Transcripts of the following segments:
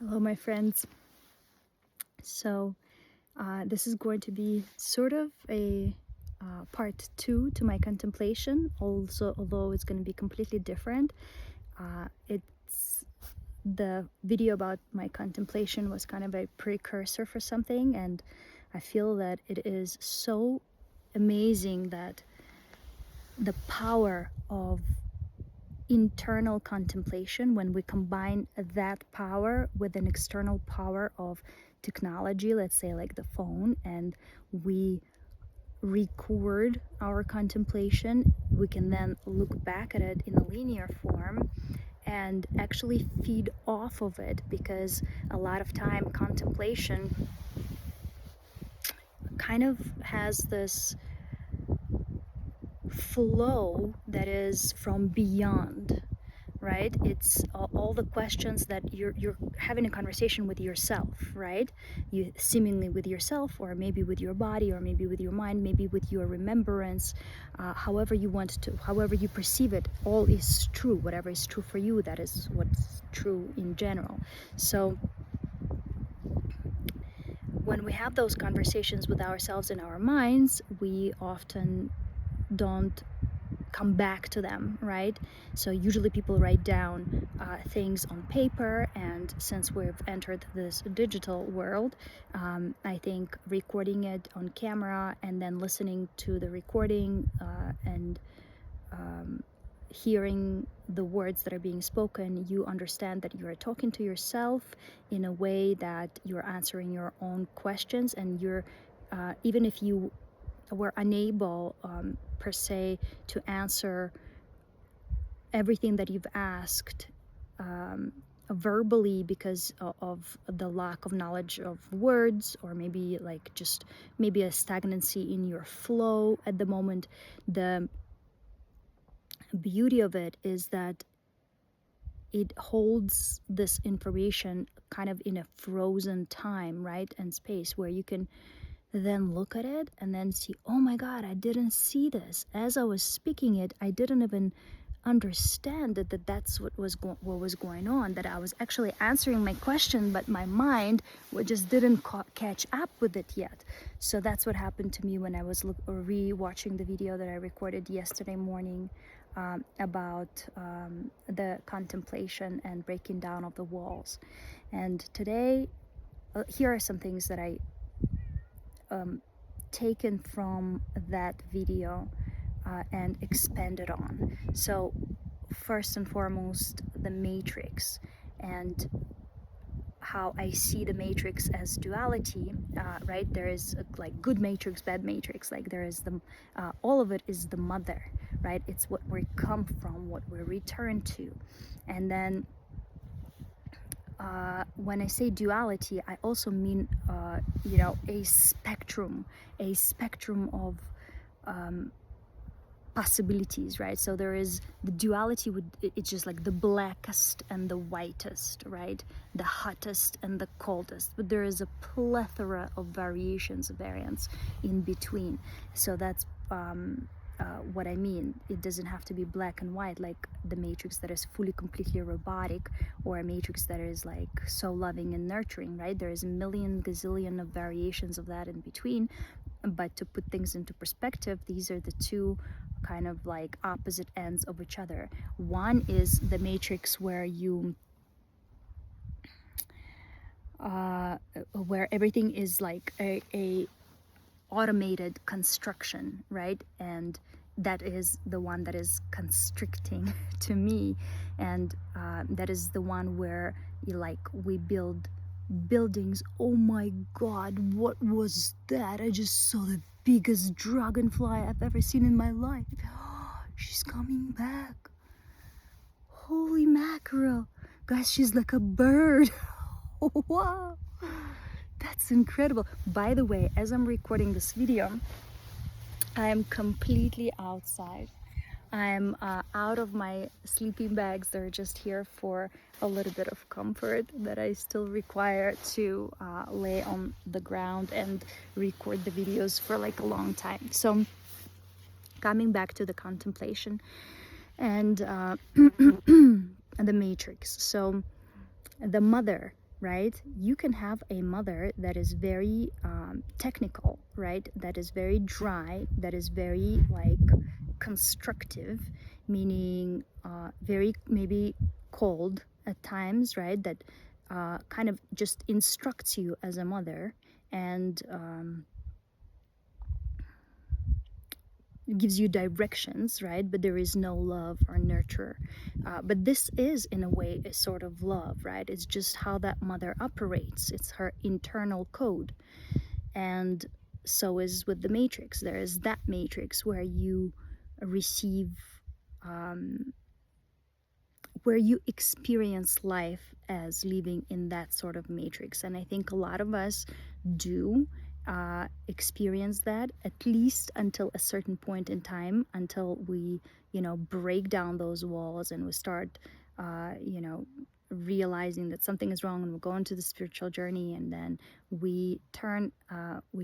Hello, my friends. So, this is going to be sort of a part two to my contemplation, also, although it's going to be completely different. It's the video about my contemplation was kind of a precursor for something, and I feel that it is so amazing that the power of internal contemplation, when we combine that power with an external power of technology, let's say like the phone, and we record our contemplation, we can then look back at it in a linear form and actually feed off of it, because a lot of time contemplation kind of has this flow that is from beyond, right? It's all the questions that you're having a conversation with yourself, right? You seemingly with yourself, or maybe with your body, or maybe with your mind, maybe with your remembrance, however you want to, however you perceive it, all is true. Whatever is true for you, that is what's true in general. So when we have those conversations with ourselves in our minds, we often don't come back to them, right? So usually people write down things on paper, and since we've entered this digital world, I think recording it on camera and then listening to the recording and hearing the words that are being spoken, you understand that you are talking to yourself in a way that you're answering your own questions, and you're even if you were unable per se to answer everything that you've asked verbally because of the lack of knowledge of words, or maybe like just maybe a stagnancy in your flow at the moment. The beauty of it is that it holds this information kind of in a frozen time, right, and space, where you can then look at it and then see, oh my God, I didn't see this. As I was speaking it, I didn't even understand that that's what was going on, that I was actually answering my question, but my mind just didn't catch up with it yet. So that's what happened to me when I was re-watching the video that I recorded yesterday morning about the contemplation and breaking down of the walls. And today, here are some things that I taken from that video and expanded on. So first and foremost, the matrix, and how I see the matrix as duality, right? There is like good matrix, bad matrix, like there is the all of it is the mother, right? It's what we come from, what we return to. And then when I say duality, I also mean a spectrum of possibilities, right? So there is the duality, it's just like the blackest and the whitest, right? The hottest and the coldest, but there is a plethora of variations, variants in between. So that's what I mean. It doesn't have to be black and white, like the matrix that is fully completely robotic, or a matrix that is like so loving and nurturing, right? There is a million gazillion of variations of that in between. But to put things into perspective, these are the two kind of like opposite ends of each other. One is the matrix where you where everything is like a automated construction, right? And that is the one that is constricting to me, and that is the one where we build buildings. Oh my God, what was that? I just saw the biggest dragonfly I've ever seen in my life. She's coming back. Holy mackerel, guys, she's like a bird. Wow, that's incredible. By the way, as I'm recording this video, I am completely outside. I'm out of my sleeping bags. They're just here for a little bit of comfort that I still require to lay on the ground and record the videos for like a long time. So coming back to the contemplation and and the matrix. So the mother right? You can have a mother that is very technical, right? That is very dry, that is very like constructive, meaning very maybe cold at times, right? That kind of just instructs you as a mother and gives you directions, right? But there is no love or nurture. But this is, in a way, a sort of love, right? It's just how that mother operates, it's her internal code. And so is with the matrix. There is that matrix where you receive, where you experience life as living in that sort of matrix. And I think a lot of us do experience that, at least until a certain point in time, until we, break down those walls and we start, realizing that something is wrong, and we go into the spiritual journey, and then we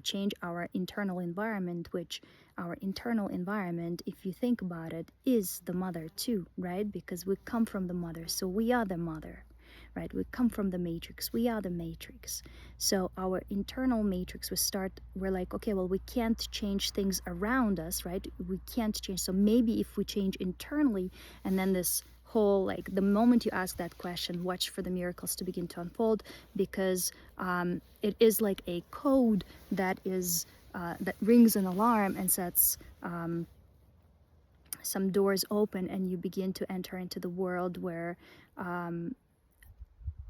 change our internal environment, which our internal environment, if you think about it, is the mother too, right? Because we come from the mother, so we are the mother, right? We come from the matrix, we are the matrix. So our internal matrix, we're like, okay, well, we can't change things around us, right? We can't change. So maybe if we change internally, and then this whole, like, the moment you ask that question, watch for the miracles to begin to unfold, because it is like a code that is that rings an alarm and sets some doors open, and you begin to enter into the world where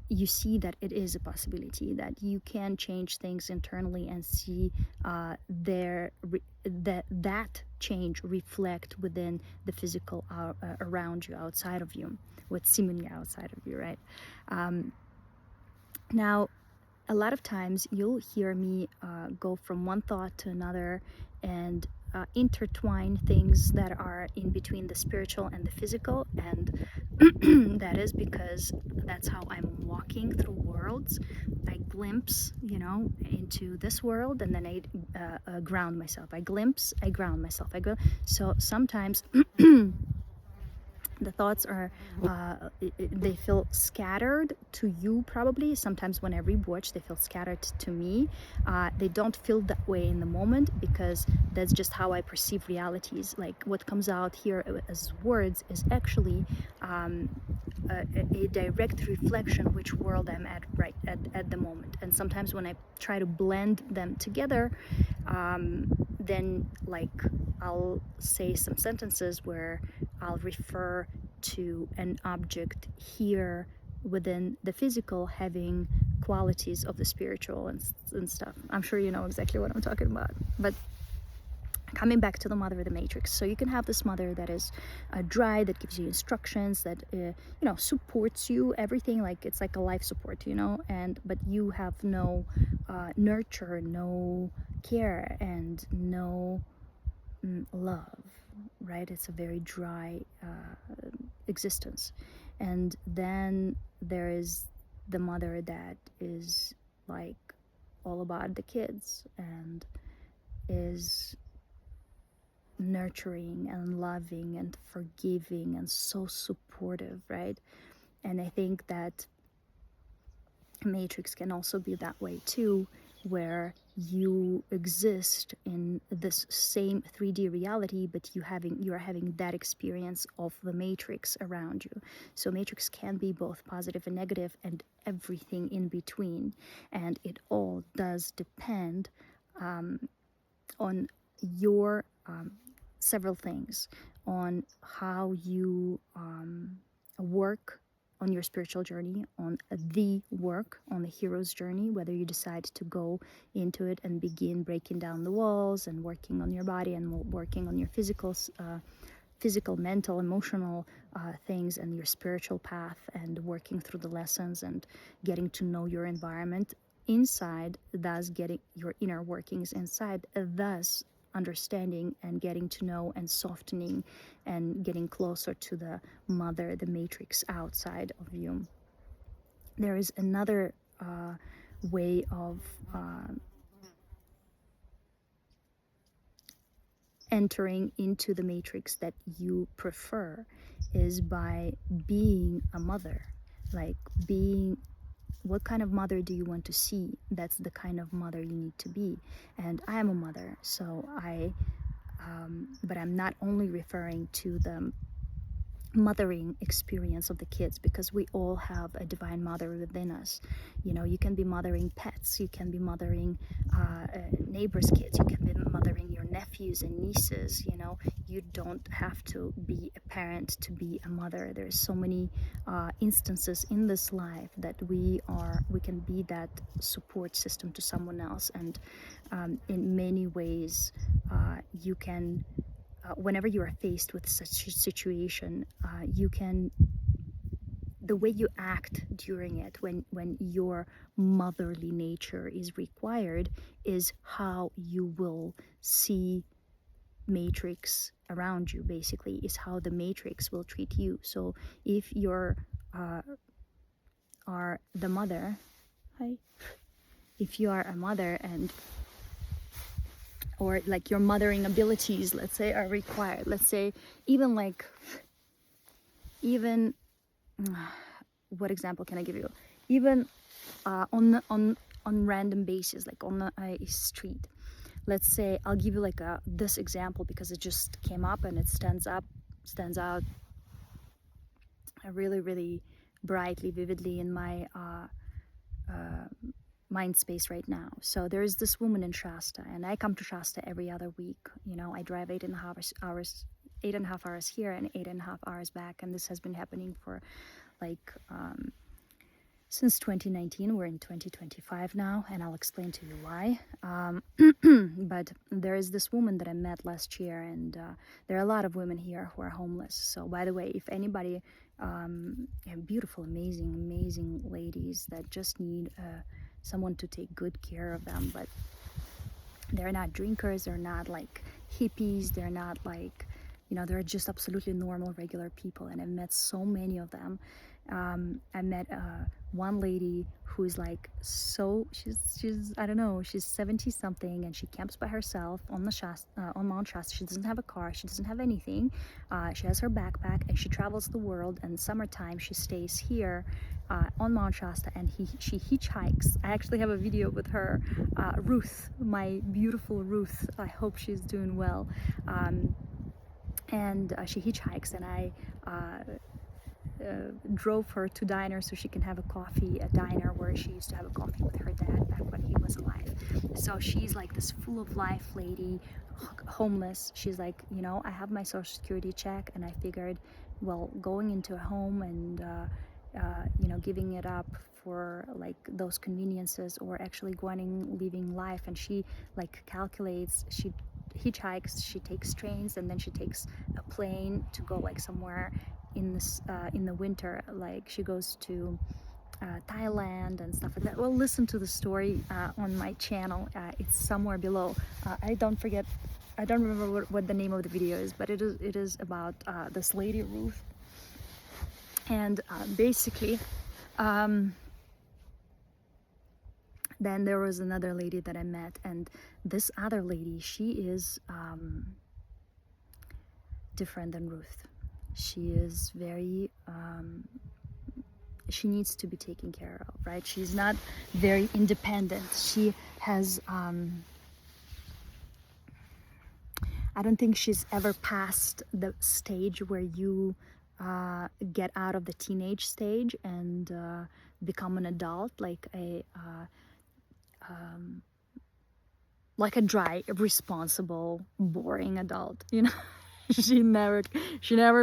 you see that it is a possibility, that you can change things internally and see that change reflect within the physical around you, outside of you, what's seemingly outside of you, right? Now, a lot of times you'll hear me go from one thought to another and intertwine things that are in between the spiritual and the physical, and that is because that's how I'm walking through worlds. I glimpse, into this world, and then I ground myself. I glimpse, I ground myself. I go. So sometimes the thoughts are they feel scattered to you, probably. Sometimes when I rewatch, they feel scattered to me. They don't feel that way in the moment, because that's just how I perceive realities. Like, what comes out here as words is actually a direct reflection which world I'm at right at the moment. And sometimes when I try to blend them together, then, like, I'll say some sentences where I'll refer to an object here within the physical having qualities of the spiritual and stuff. I'm sure you know exactly what I'm talking about. But coming back to the mother of the matrix, so you can have this mother that is dry, that gives you instructions, that supports you, everything, like it's like a life support, but you have no nurture, no care, and no love, right? It's a very dry existence. And then there is the mother that is like all about the kids and is nurturing and loving and forgiving and so supportive, right? And I think that Matrix can also be that way too, where you exist in this same 3D reality, but you are having that experience of the Matrix around you. So Matrix can be both positive and negative, and everything in between, and it all does depend on your several things, on how you work on your spiritual journey, on the work, on the hero's journey, whether you decide to go into it and begin breaking down the walls and working on your body and working on your physical, mental, emotional things, and your spiritual path, and working through the lessons and getting to know your environment inside, thus getting your inner workings inside, thus understanding and getting to know and softening and getting closer to the mother, the matrix outside of you. There is another way of entering into the matrix that you prefer, is by being a mother, like being what kind of mother do you want to see? That's the kind of mother you need to be. And I am a mother, so but I'm not only referring to the mothering experience of the kids, because we all have a divine mother within us. You know, you can be mothering pets, you can be mothering neighbors' kids, you can be mothering your nephews and nieces. You know, you don't have to be a parent to be a mother. There's so many instances in this life that we can be that support system to someone else. And in many ways you can whenever you are faced with such a situation, the way you act during it, when your motherly nature is required, is how you will see matrix around you. Basically, is how the matrix will treat you. So if you're are the mother, hi, if you are a mother, and or like your mothering abilities, let's say, are required, let's say, even what example can I give you? Even on random basis, like on a street. Let's say, I'll give you like this example because it just came up and it stands out really, really brightly, vividly in my mind space right now. So there is this woman in Shasta, and I come to Shasta every other week. You know, I drive 8.5 hours here and 8.5 hours back, and this has been happening for like since 2019. We're in 2025 now, and I'll explain to you why. But there is this woman that I met last year, and there are a lot of women here who are homeless. So by the way, if anybody, beautiful, amazing ladies that just need someone to take good care of them, but they're not drinkers, they're not like hippies, they're not like, you know, they're just absolutely normal, regular people. And I've met so many of them. I met one lady who's like, she's I don't know, she's 70 something, and she camps by herself on the on Mount Shasta. She doesn't have a car, she doesn't have anything. She has her backpack, and she travels the world. And summertime she stays here on Mount Shasta, and she hitchhikes. I actually have a video with her, Ruth, my beautiful Ruth. I hope she's doing well. And she hitchhikes, and I drove her to diner so she can have a coffee, a diner where she used to have a coffee with her dad back when he was alive. So she's like this full of life lady, homeless. She's like, you know, I have my social security check, and I figured, well, going into a home and you know, giving it up for like those conveniences, or actually going and living life. And she like calculates, she hitchhikes, she takes trains, and then she takes a plane to go like somewhere in this in the winter. Like she goes to Thailand and stuff like that. Well, listen to the story on my channel. It's somewhere below. I don't remember what the name of the video is, but it is about this lady Ruth. And basically, then there was another lady that I met, and this other lady, she is different than Ruth. She is very, she needs to be taken care of, right? She's not very independent. She has, I don't think she's ever passed the stage where you get out of the teenage stage and become an adult, like a dry, responsible, boring adult, you know. she never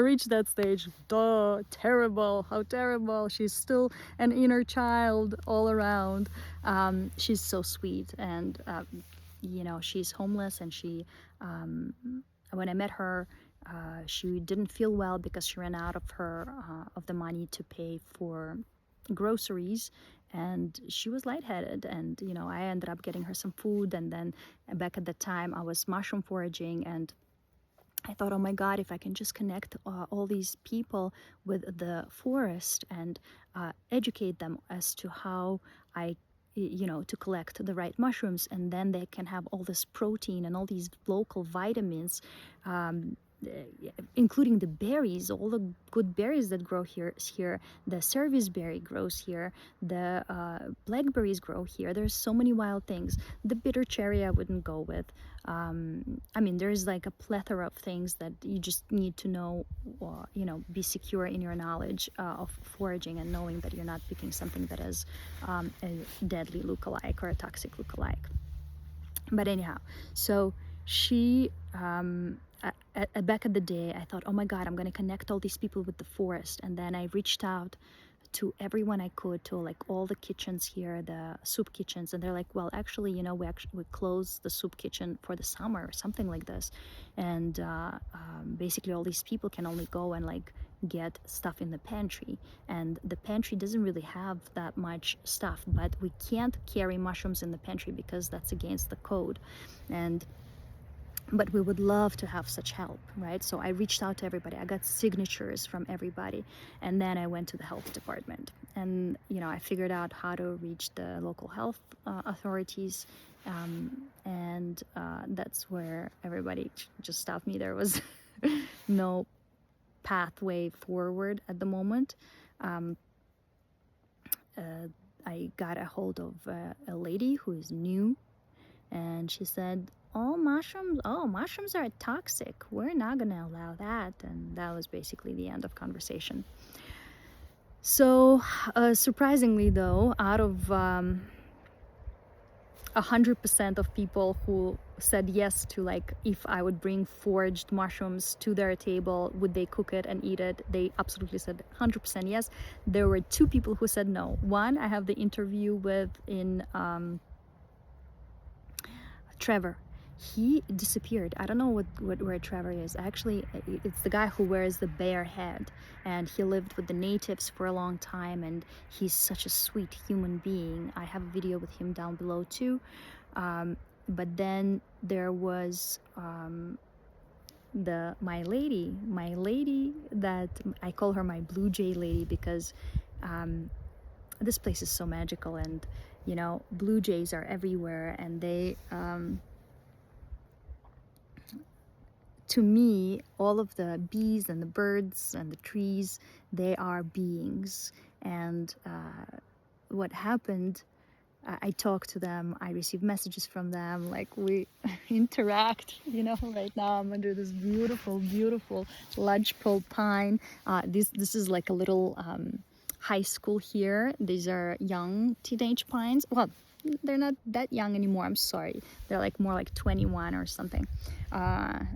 reached that stage. Duh, terrible, how terrible. She's still an inner child all around. She's so sweet, and you know, she's homeless, and she when I met her, she didn't feel well because she ran out of her of the money to pay for groceries, and she was lightheaded. And you know, I ended up getting her some food, and then back at the time I was mushroom foraging, and I thought, oh my God, if I can just connect all these people with the forest and educate them as to how you know, to collect the right mushrooms, and then they can have all this protein and all these local vitamins, including the berries, all the good berries that grow here. The serviceberry grows here. The blackberries grow here. There's so many wild things. The bitter cherry I wouldn't go with. I mean, there's like a plethora of things that you just need to know, be secure in your knowledge of foraging and knowing that you're not picking something that is a deadly lookalike or a toxic lookalike. But anyhow, so she back in the day, I thought, oh my God, I'm going to connect all these people with the forest. And then I reached out to everyone I could, to like all the kitchens here, the soup kitchens. And they're like, well, actually, we closed the soup kitchen for the summer or something like this. And basically all these people can only go and like get stuff in the pantry. And the pantry doesn't really have that much stuff, but we can't carry mushrooms in the pantry because that's against the code. But we would love to have such help, right? So I reached out to everybody. I got signatures from everybody. And then I went to the health department. And, I figured out how to reach the local health authorities. And that's where everybody just stopped me. There was no pathway forward at the moment. I got a hold of a lady who is new. And she said, mushrooms are toxic. We're not going to allow that. And that was basically the end of conversation. So surprisingly, though, out of 100% of people who said yes to, like, if I would bring foraged mushrooms to their table, would they cook it and eat it? They absolutely said 100% yes. There were 2 people who said no. One, I have the interview with in Trevor. He disappeared. I don't know where Trevor is. Actually, it's the guy who wears the bear head, and he lived with the natives for a long time, and he's such a sweet human being. I have a video with him down below too. But then there was my lady that I call her my blue jay lady, because this place is so magical, and blue jays are everywhere, and they to me, all of the bees and the birds and the trees, they are beings. And what happened, I talk to them, I receive messages from them, like we interact. Right now I'm under this beautiful lodgepole pine. This is like a little high school here. These are young teenage pines. Well, they're not that young anymore, I'm sorry. They're like more like 21 or something.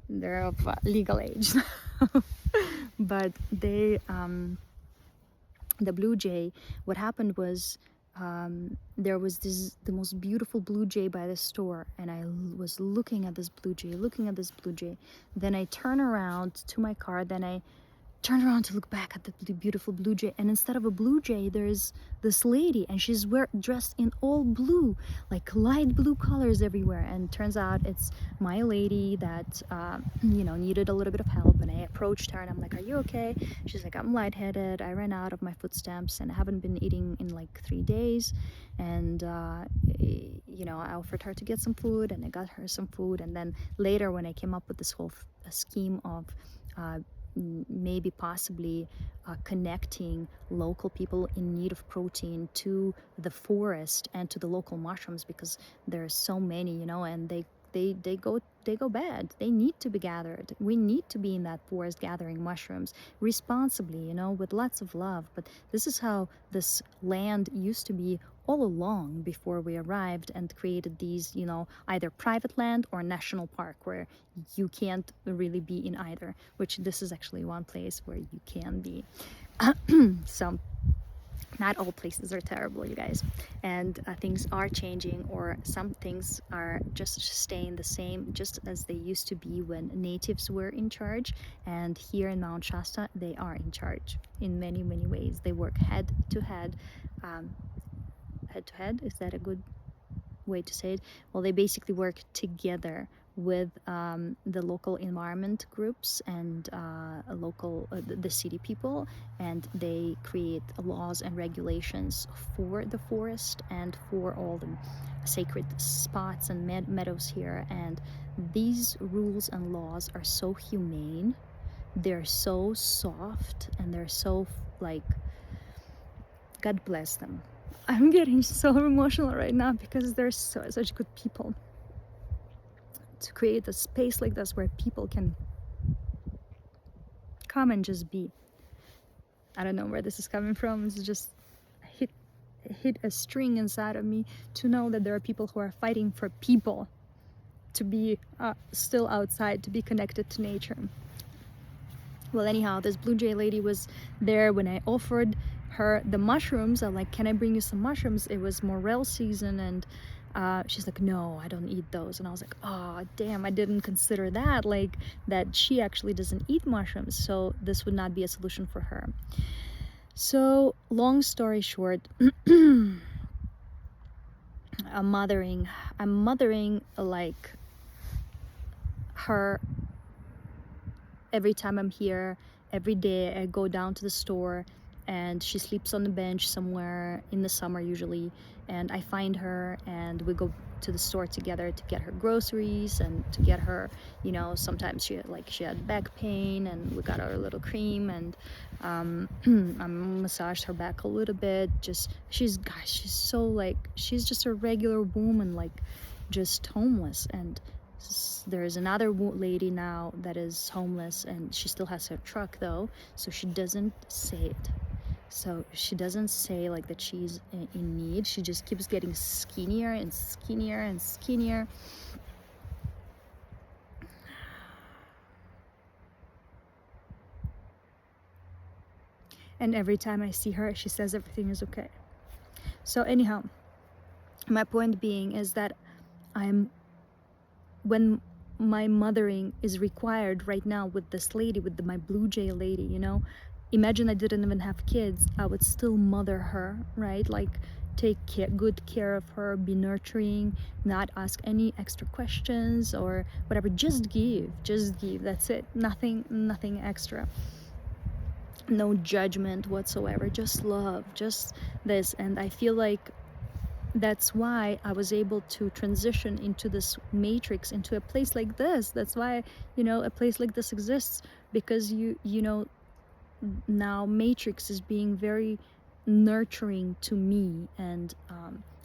They're of legal age. But they, the blue jay, what happened was, there was the most beautiful blue jay by the store, and I was looking at this blue jay. Then I turn around to my car, then I turn around to look back at the beautiful blue jay, and instead of a blue jay, there's this lady, and she's dressed in all blue, like light blue colors everywhere. And turns out it's my lady that needed a little bit of help. And I approached her and I'm like, are you okay? She's like, I'm lightheaded, I ran out of my food stamps and I haven't been eating in like 3 days. And I offered her to get some food, and I got her some food. And then later, when I came up with this whole scheme of maybe possibly connecting local people in need of protein to the forest and to the local mushrooms, because there are so many, and they go bad. They need to be gathered. We need to be in that forest gathering mushrooms responsibly, with lots of love. But this is how this land used to be all along before we arrived and created these, either private land or national park, where you can't really be in either, which this is actually one place where you can be. So not all places are terrible, you guys, and things are changing, or some things are just staying the same, just as they used to be when natives were in charge. And here in Mount Shasta, they are in charge in many ways. They work head to head. Is that a good way to say it? Well, they basically work together with the local environment groups and the city people, and they create laws and regulations for the forest and for all the sacred spots and meadows here, and these rules and laws are so humane, they're so soft, and they're so like, God bless them. I'm getting so emotional right now because they're such good people to create a space like this where people can come and just be. I don't know where this is coming from. It's just hit a string inside of me to know that there are people who are fighting for people to be still outside, to be connected to nature. Well, anyhow, this blue jay lady was there when I offered her the mushrooms. I'm like, can I bring you some mushrooms? It was morel season, and she's like, no, I don't eat those. And I was like, oh damn, I didn't consider that, like that she actually doesn't eat mushrooms, so this would not be a solution for her. So long story short, I'm mothering like her every time I'm here. Every day I go down to the store and she sleeps on the bench somewhere in the summer usually, and I find her and we go to the store together to get her groceries and to get her, you know, sometimes she had back pain and we got her a little cream, and I massaged her back a little bit. Just she's so like, she's just a regular woman, like just homeless. And there's another lady now that is homeless, and she still has her truck though, so she doesn't say it. So she doesn't say like that she's in need. She just keeps getting skinnier and skinnier and skinnier. And every time I see her, she says everything is okay. So anyhow, my point being is that when my mothering is required right now with this lady, with my blue jay lady, you know, imagine I didn't even have kids, I would still mother her, right? Like take good care of her, be nurturing, not ask any extra questions or whatever, just give, that's it. Nothing extra, no judgment whatsoever, just love, just this. And I feel like that's why I was able to transition into this matrix, into a place like this. That's why, you know, a place like this exists, because you know, now matrix is being very nurturing to me, and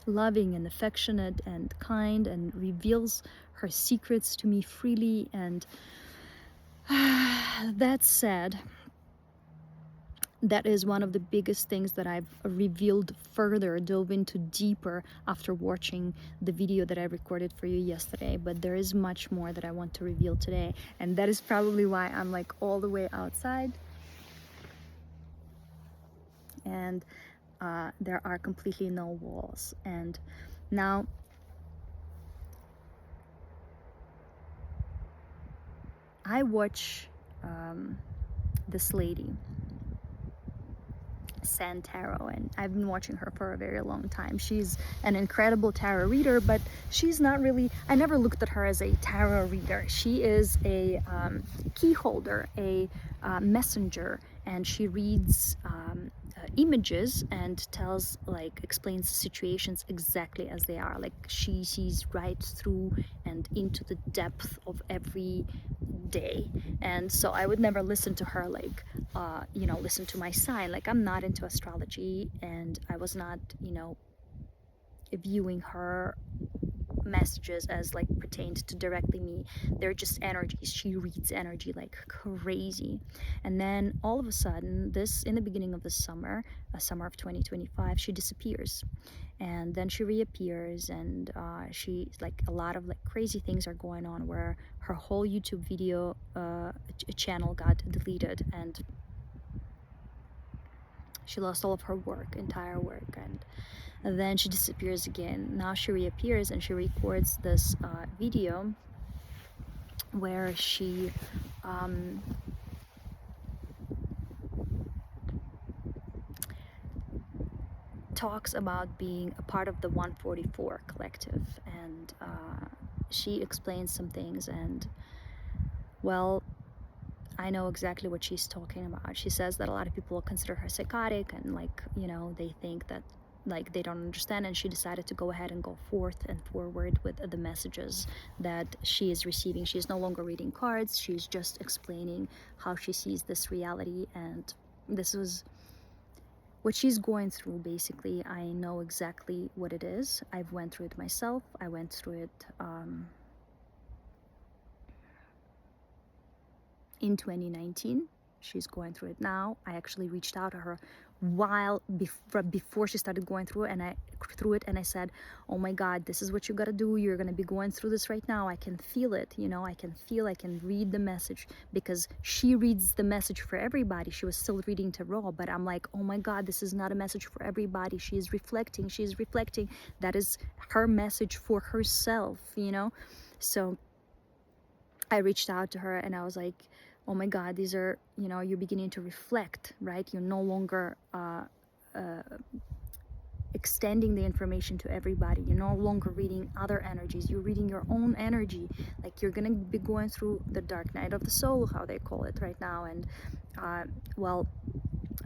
loving and affectionate and kind, and reveals her secrets to me freely. And that said, that is one of the biggest things that I've revealed further, dove into deeper after watching the video that I recorded for you yesterday. But there is much more that I want to reveal today, and that is probably why I'm like all the way outside, and there are completely no walls. And now I watch this lady, San Tarot, and I've been watching her for a very long time. She's an incredible tarot reader, but she's not really, I never looked at her as a tarot reader. She is a key holder, a messenger, and she reads images and tells, like, explains situations exactly as they are. Like, she sees right through and into the depth of every day. And so I would never listen to her like, you know, listen to my sign. Like, I'm not into astrology, and I was not, you know, viewing her messages as like pertained to directly me. They're just energies. She reads energy like crazy. And then all of a sudden, in the beginning of the summer, summer of 2025, she disappears, and then she reappears, and she, like, a lot of like crazy things are going on, where her whole YouTube video channel got deleted, and she lost all of her work, entire work. And then she disappears again. Now she reappears, and she records this video where she talks about being a part of the 144 collective, and she explains some things, and well, I know exactly what she's talking about. She says that a lot of people consider her psychotic, and, like, you know, they think that like they don't understand, and she decided to go ahead and go forth and forward with the messages that she is receiving. She is no longer reading cards, she's just explaining how she sees this reality. And this was what she's going through. Basically, I know exactly what it is. I've went through it myself. I went through it in 2019. She's going through it now. I actually reached out to her before she started going through it, and I said, oh my God, this is what you got to do. You're going to be going through this right now. I can feel it, you know, I can read the message, because she reads the message for everybody. She was still reading tarot, but I'm like, oh my God, this is not a message for everybody. She's reflecting. That is her message for herself, you know. So I reached out to her and I was like, oh my God, these are, you know, you're beginning to reflect, right? You're no longer extending the information to everybody. You're no longer reading other energies. You're reading your own energy. Like, you're gonna be going through the dark night of the soul, how they call it right now. And well,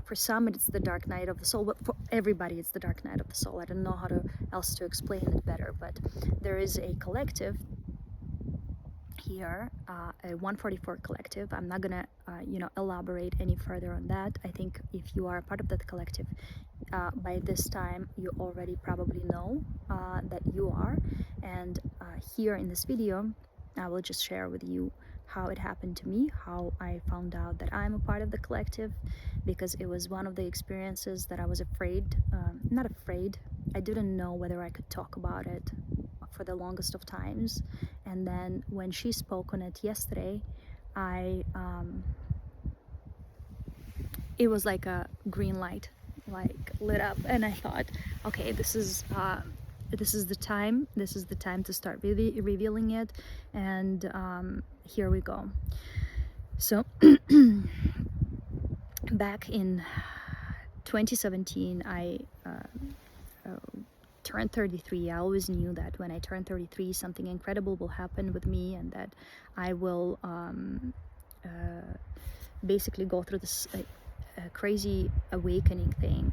for some it's the dark night of the soul, but for everybody it's the dark night of the soul. I don't know how else to explain it better, but there is a collective here, a 144 collective. I'm not gonna you know, elaborate any further on that. I think if you are a part of that collective, by this time you already probably know that you are. And here in this video I will just share with you how it happened to me, how I found out that I'm a part of the collective, because it was one of the experiences that I was afraid, not afraid, I didn't know whether I could talk about it for the longest of times. And then when she spoke on it yesterday, it was like a green light, like lit up, and I thought, okay, this is the time to start really revealing it. And here we go. So back in 2017, I turned 33. I always knew that when I turn 33, something incredible will happen with me, and that I will basically go through this crazy awakening thing.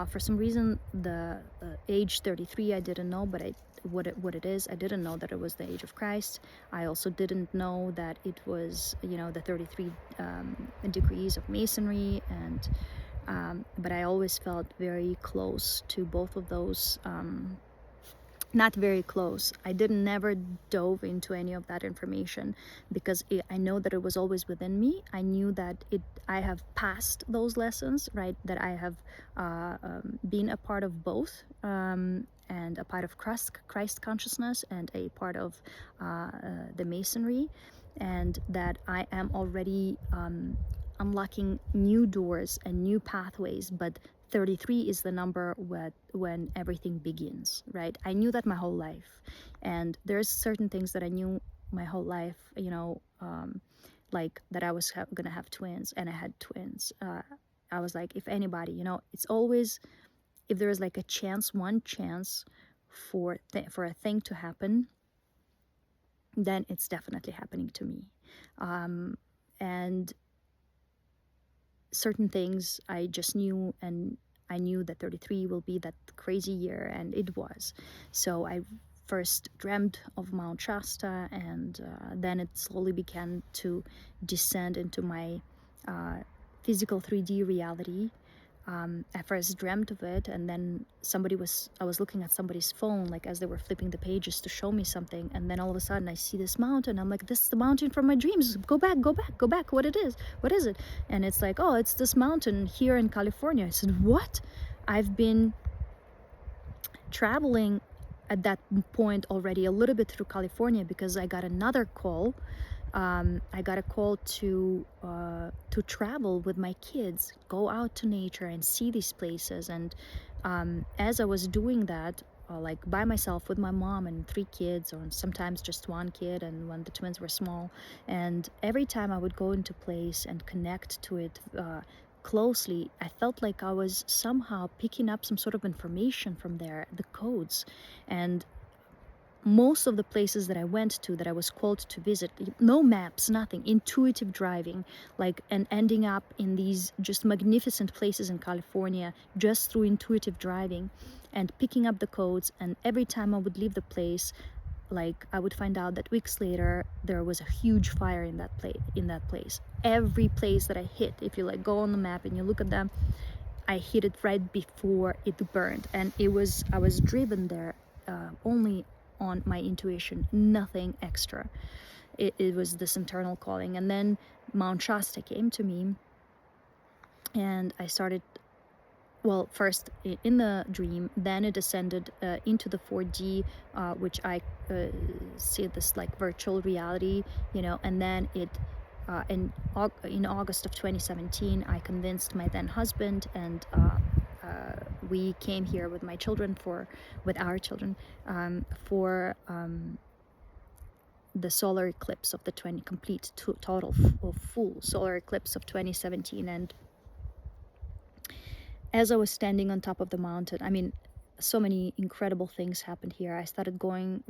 For some reason, the age 33 I didn't know, but what it is, I didn't know that it was the age of Christ. I also didn't know that it was, you know, the 33 degrees of Masonry. And but I always felt very close to both of those. Not very close. I never dove into any of that information, because I know that it was always within me. I knew that I have passed those lessons, right? That I have been a part of both, and a part of Christ consciousness, and a part of the Masonry, and that I am already unlocking new doors and new pathways. But 33 is the number when everything begins, right? I knew that my whole life, and there's certain things that I knew my whole life, you know, like that I was gonna have twins, and I had twins. I was like, if anybody, you know, it's always, if there is like a chance, one chance for a thing to happen, then it's definitely happening to me. And certain things I just knew, and I knew that 33 will be that crazy year, and it was. So I first dreamt of Mount Shasta, and then it slowly began to descend into my physical 3D reality. I first dreamt of it, and then I was looking at somebody's phone, like as they were flipping the pages to show me something, and then all of a sudden I see this mountain. I'm like, this is the mountain from my dreams. Go back, what is it? And it's like, oh, it's this mountain here in California. I said, what? I've been traveling at that point already a little bit through California, because I got another call. I got a call to travel with my kids, go out to nature and see these places. And as I was doing that, like by myself with my mom and 3 kids, or sometimes just 1 kid, and when the twins were small, and every time I would go into place and connect to it closely, I felt like I was somehow picking up some sort of information from there, the codes. And most of the places that I went to, that I was called to visit, no maps, nothing, intuitive driving, like, and ending up in these just magnificent places in California just through intuitive driving and picking up the codes. And every time I would leave the place, like, I would find out that weeks later there was a huge fire in that place. Every place that I hit, if you like go on the map and you look at them, I hit it right before it burned. And I was driven there only on my intuition, nothing extra. It was this internal calling. And then Mount Shasta came to me, and I started, well, first in the dream, then it descended into the 4D, which I see this like virtual reality, and then it in August of 2017, I convinced my then husband, and we came here with our children, for the solar eclipse of the total full solar eclipse of 2017. And as I was standing on top of the mountain, I mean, so many incredible things happened here. I started doing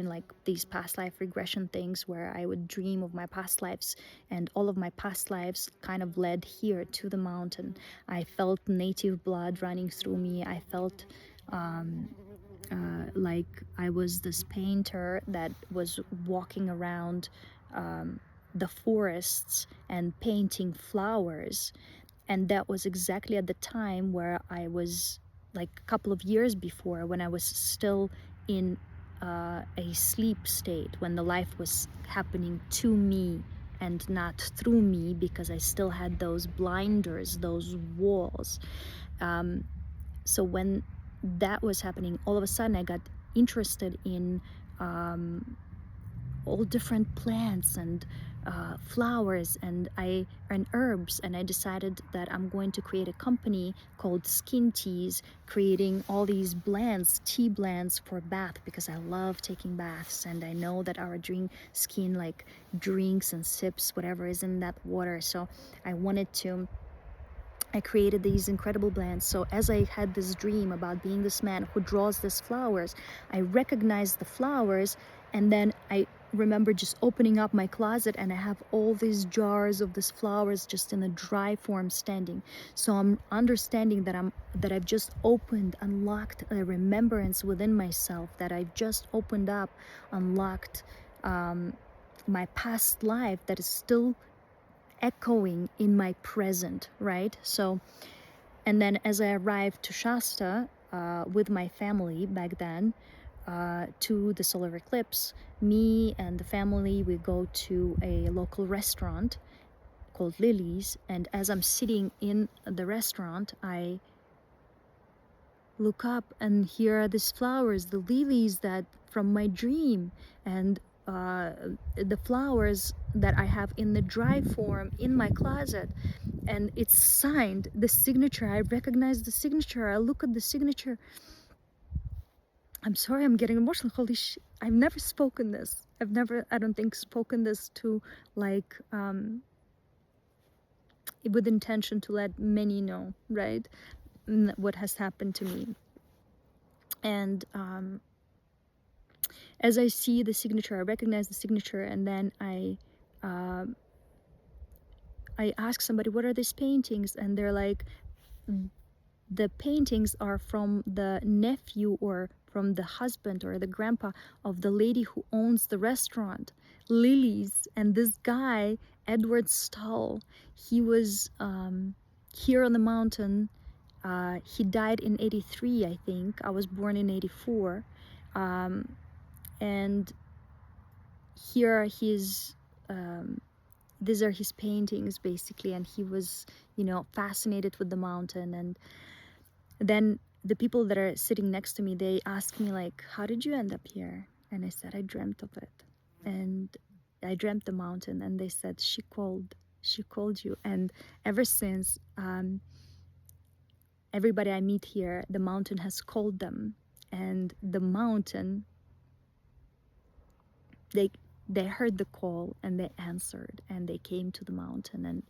like these past life regression things where I would dream of my past lives, and all of my past lives kind of led here to the mountain. I felt native blood running through me. I felt like I was this painter that was walking around the forests and painting flowers. And that was exactly at the time where I was, like a couple of years before, when I was still in a sleep state, when the life was happening to me and not through me, because I still had those blinders, those walls. So when that was happening, all of a sudden I got interested in all different plants and flowers and herbs, and I decided that I'm going to create a company called Skin Teas, creating all these tea blends for bath, because I love taking baths, and I know that our skin like drinks and sips whatever is in that water. So I created these incredible blends. So as I had this dream about being this man who draws these flowers, I recognized the flowers, and then I remember just opening up my closet, and I have all these jars of these flowers just in a dry form standing. So I'm understanding that I've just unlocked a remembrance within myself, that I've just unlocked my past life that is still echoing in my present, right? So, and then as I arrived to Shasta with my family back then, to the solar eclipse, me and the family, we go to a local restaurant called Lily's, and as I'm sitting in the restaurant, I look up, and here are these flowers, the lilies that from my dream, and the flowers that I have in the dry form in my closet, and it's signed, the signature. I recognize the signature. I look at the signature. I'm sorry, I'm getting emotional. Holy shit! I've never spoken this. I don't think, spoken this to like with intention to let many know, right, what has happened to me. And as I see the signature, I recognize the signature, and then I ask somebody, what are these paintings? And they're like, the paintings are from the nephew or from the husband or the grandpa of the lady who owns the restaurant, Lily's. And this guy, Edward Stahl, he was here on the mountain. He died in 83, I think. I was born in 84. And here are his these are his paintings basically, and he was fascinated with the mountain. And then the people that are sitting next to me, they asked me like, how did you end up here? And I said, I dreamt of it, and I dreamt the mountain. And they said, she called you. And ever since, everybody I meet here, the mountain has called them. And the mountain, they heard the call, and they answered, and they came to the mountain. And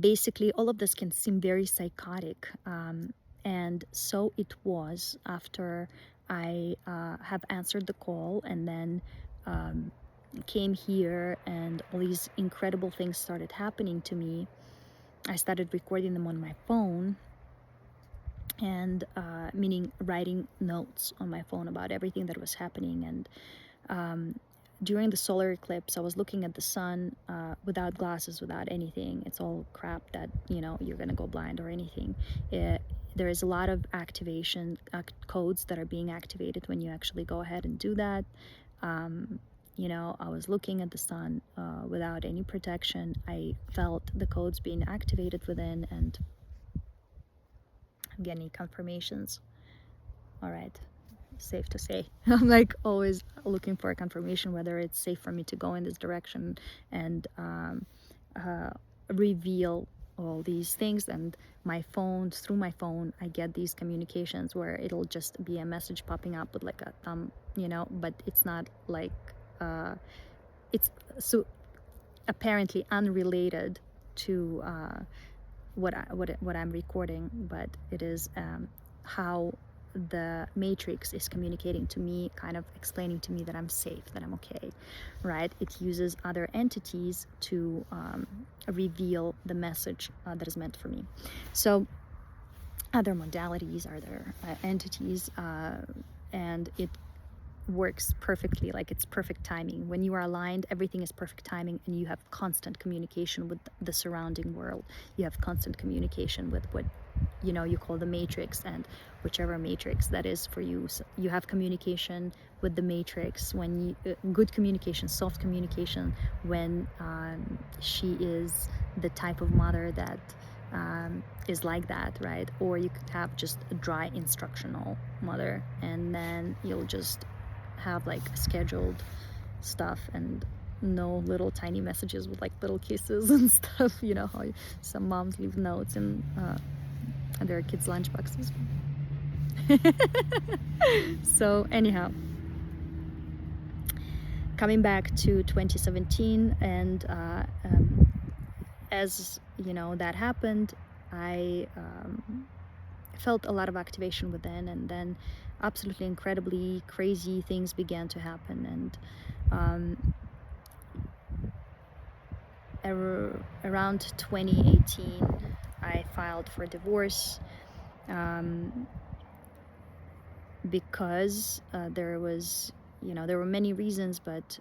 basically all of this can seem very psychotic, And so it was after I have answered the call and then came here and all these incredible things started happening to me. I started recording them on my phone, and meaning writing notes on my phone about everything that was happening. And during the solar eclipse, I was looking at the sun without glasses, without anything. It's all crap that, you know, you're gonna go blind or anything. There is a lot of activation codes that are being activated when you actually go ahead and do that. You know, I was looking at the sun without any protection. I felt the codes being activated within, and I'm getting confirmations. All right, safe to say. I'm like always looking for a confirmation whether it's safe for me to go in this direction and reveal all these things. And my phone, through my phone, I get these communications where it'll just be a message popping up with like a thumb, you know, but it's not like it's so apparently unrelated to what I'm recording, but it is how the matrix is communicating to me, kind of explaining to me that I'm safe, that I'm okay, right? It uses other entities to reveal the message that is meant for me. So other modalities, other entities, and it works perfectly. Like, it's perfect timing. When you are aligned, everything is perfect timing, and you have constant communication with the surrounding world. You have constant communication with what, you know, you call the matrix, and whichever matrix that is for you. So you have communication with the matrix when you, good communication, soft communication, when she is the type of mother that is like that, right? Or you could have just a dry instructional mother, and then you'll just have like scheduled stuff and no little tiny messages with like little kisses and stuff. You know how some moms leave notes in their kids' lunchboxes. So anyhow, coming back to 2017, and as you know, that happened, I felt a lot of activation within, and then absolutely incredibly crazy things began to happen. And around 2018, I filed for divorce because there was, you know, there were many reasons, but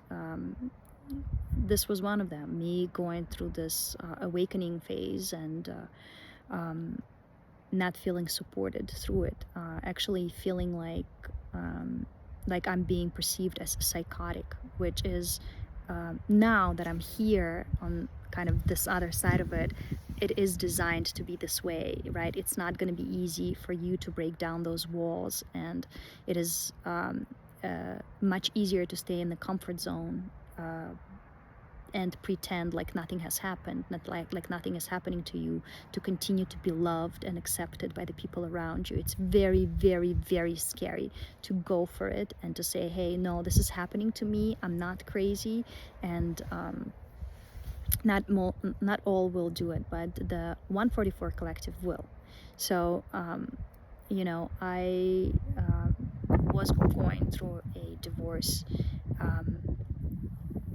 this was one of them. Me going through this awakening phase and not feeling supported through it, actually feeling like I'm being perceived as psychotic, which is now that I'm here on kind of this other side of it, it is designed to be this way, right? It's not going to be easy for you to break down those walls, and it is much easier to stay in the comfort zone and pretend like nothing has happened, not like nothing is happening to you, to continue to be loved and accepted by the people around you. It's very, very, very scary to go for it and to say, hey, no, this is happening to me, I'm not crazy. And not all will do it, but the 144 collective will. So you know, I was going through a divorce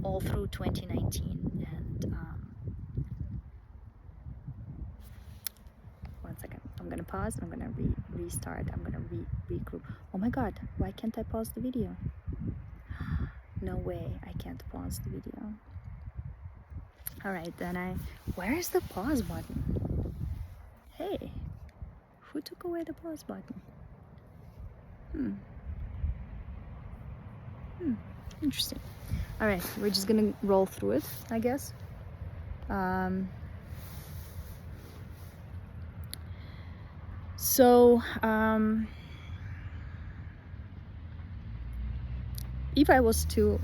all through 2019, and one second, I'm gonna pause, I'm gonna restart, I'm gonna regroup. Oh my god, why can't I pause the video? No way, I can't pause the video. All right, then where is the pause button? Hey, who took away the pause button? Interesting. All right, we're just gonna roll through it, I guess. So if I was to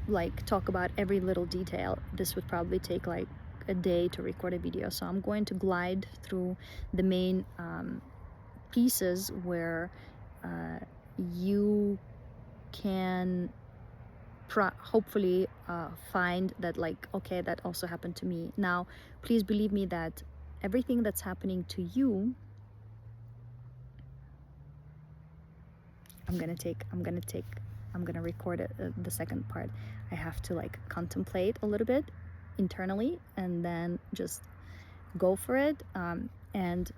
like talk about every little detail, this would probably take like a day to record a video. So I'm going to glide through the main pieces where you can hopefully find that, like, okay, that also happened to me. Now, please believe me that everything that's happening to you I'm gonna record it, the second part. I have to like contemplate a little bit internally and then just go for it. And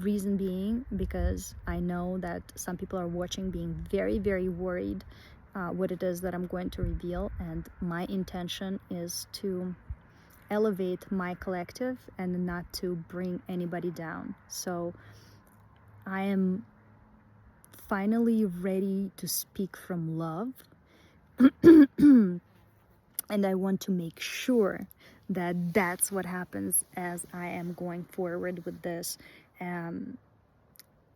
reason being, because I know that some people are watching being very, very worried what it is that I'm going to reveal, and my intention is to elevate my collective and not to bring anybody down. So I am finally ready to speak from love. And I want to make sure that that's what happens as I am going forward with this,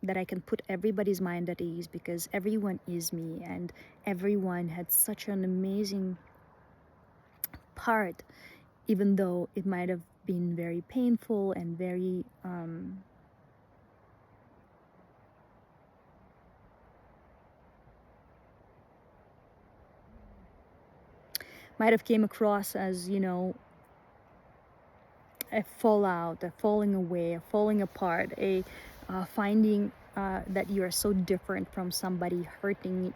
that I can put everybody's mind at ease, because everyone is me and everyone had such an amazing part, even though it might have been very painful and very might have came across as, you know, a fallout, a falling away, a falling apart, a finding that you are so different from somebody, hurting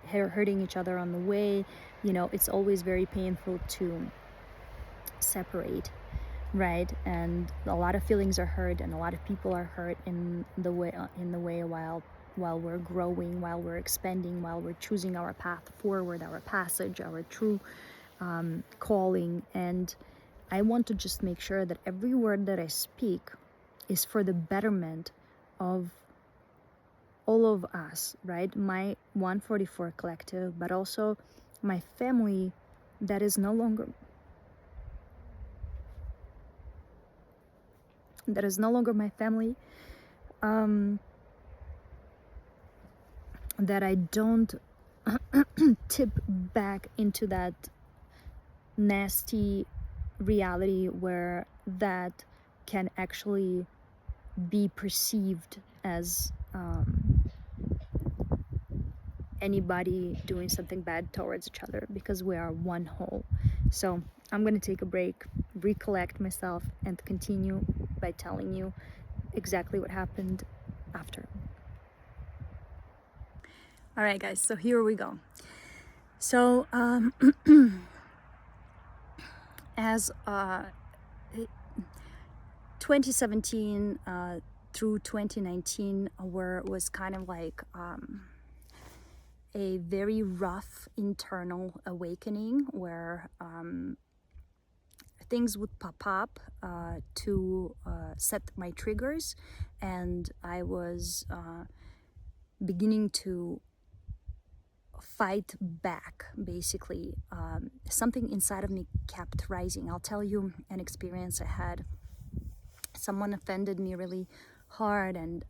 each other on the way. You know, it's always very painful to separate, right? And a lot of feelings are hurt, and a lot of people are hurt in the way while we're growing, while we're expanding, while we're choosing our path forward, our passage, our true calling. And I want to just make sure that every word that I speak is for the betterment of all of us, right? My 144 collective, but also my family that is no longer my family, that I don't tip back into that nasty reality where that can actually be perceived as anybody doing something bad towards each other, because we are one whole. So I'm going to take a break, recollect myself, and continue by telling you exactly what happened after. All right, guys, so here we go. So as 2017 through 2019 was kind of like a very rough internal awakening, where things would pop up to set my triggers, and I was beginning to fight back, basically. Something inside of me kept rising. I'll tell you an experience I had. Someone offended me really hard, and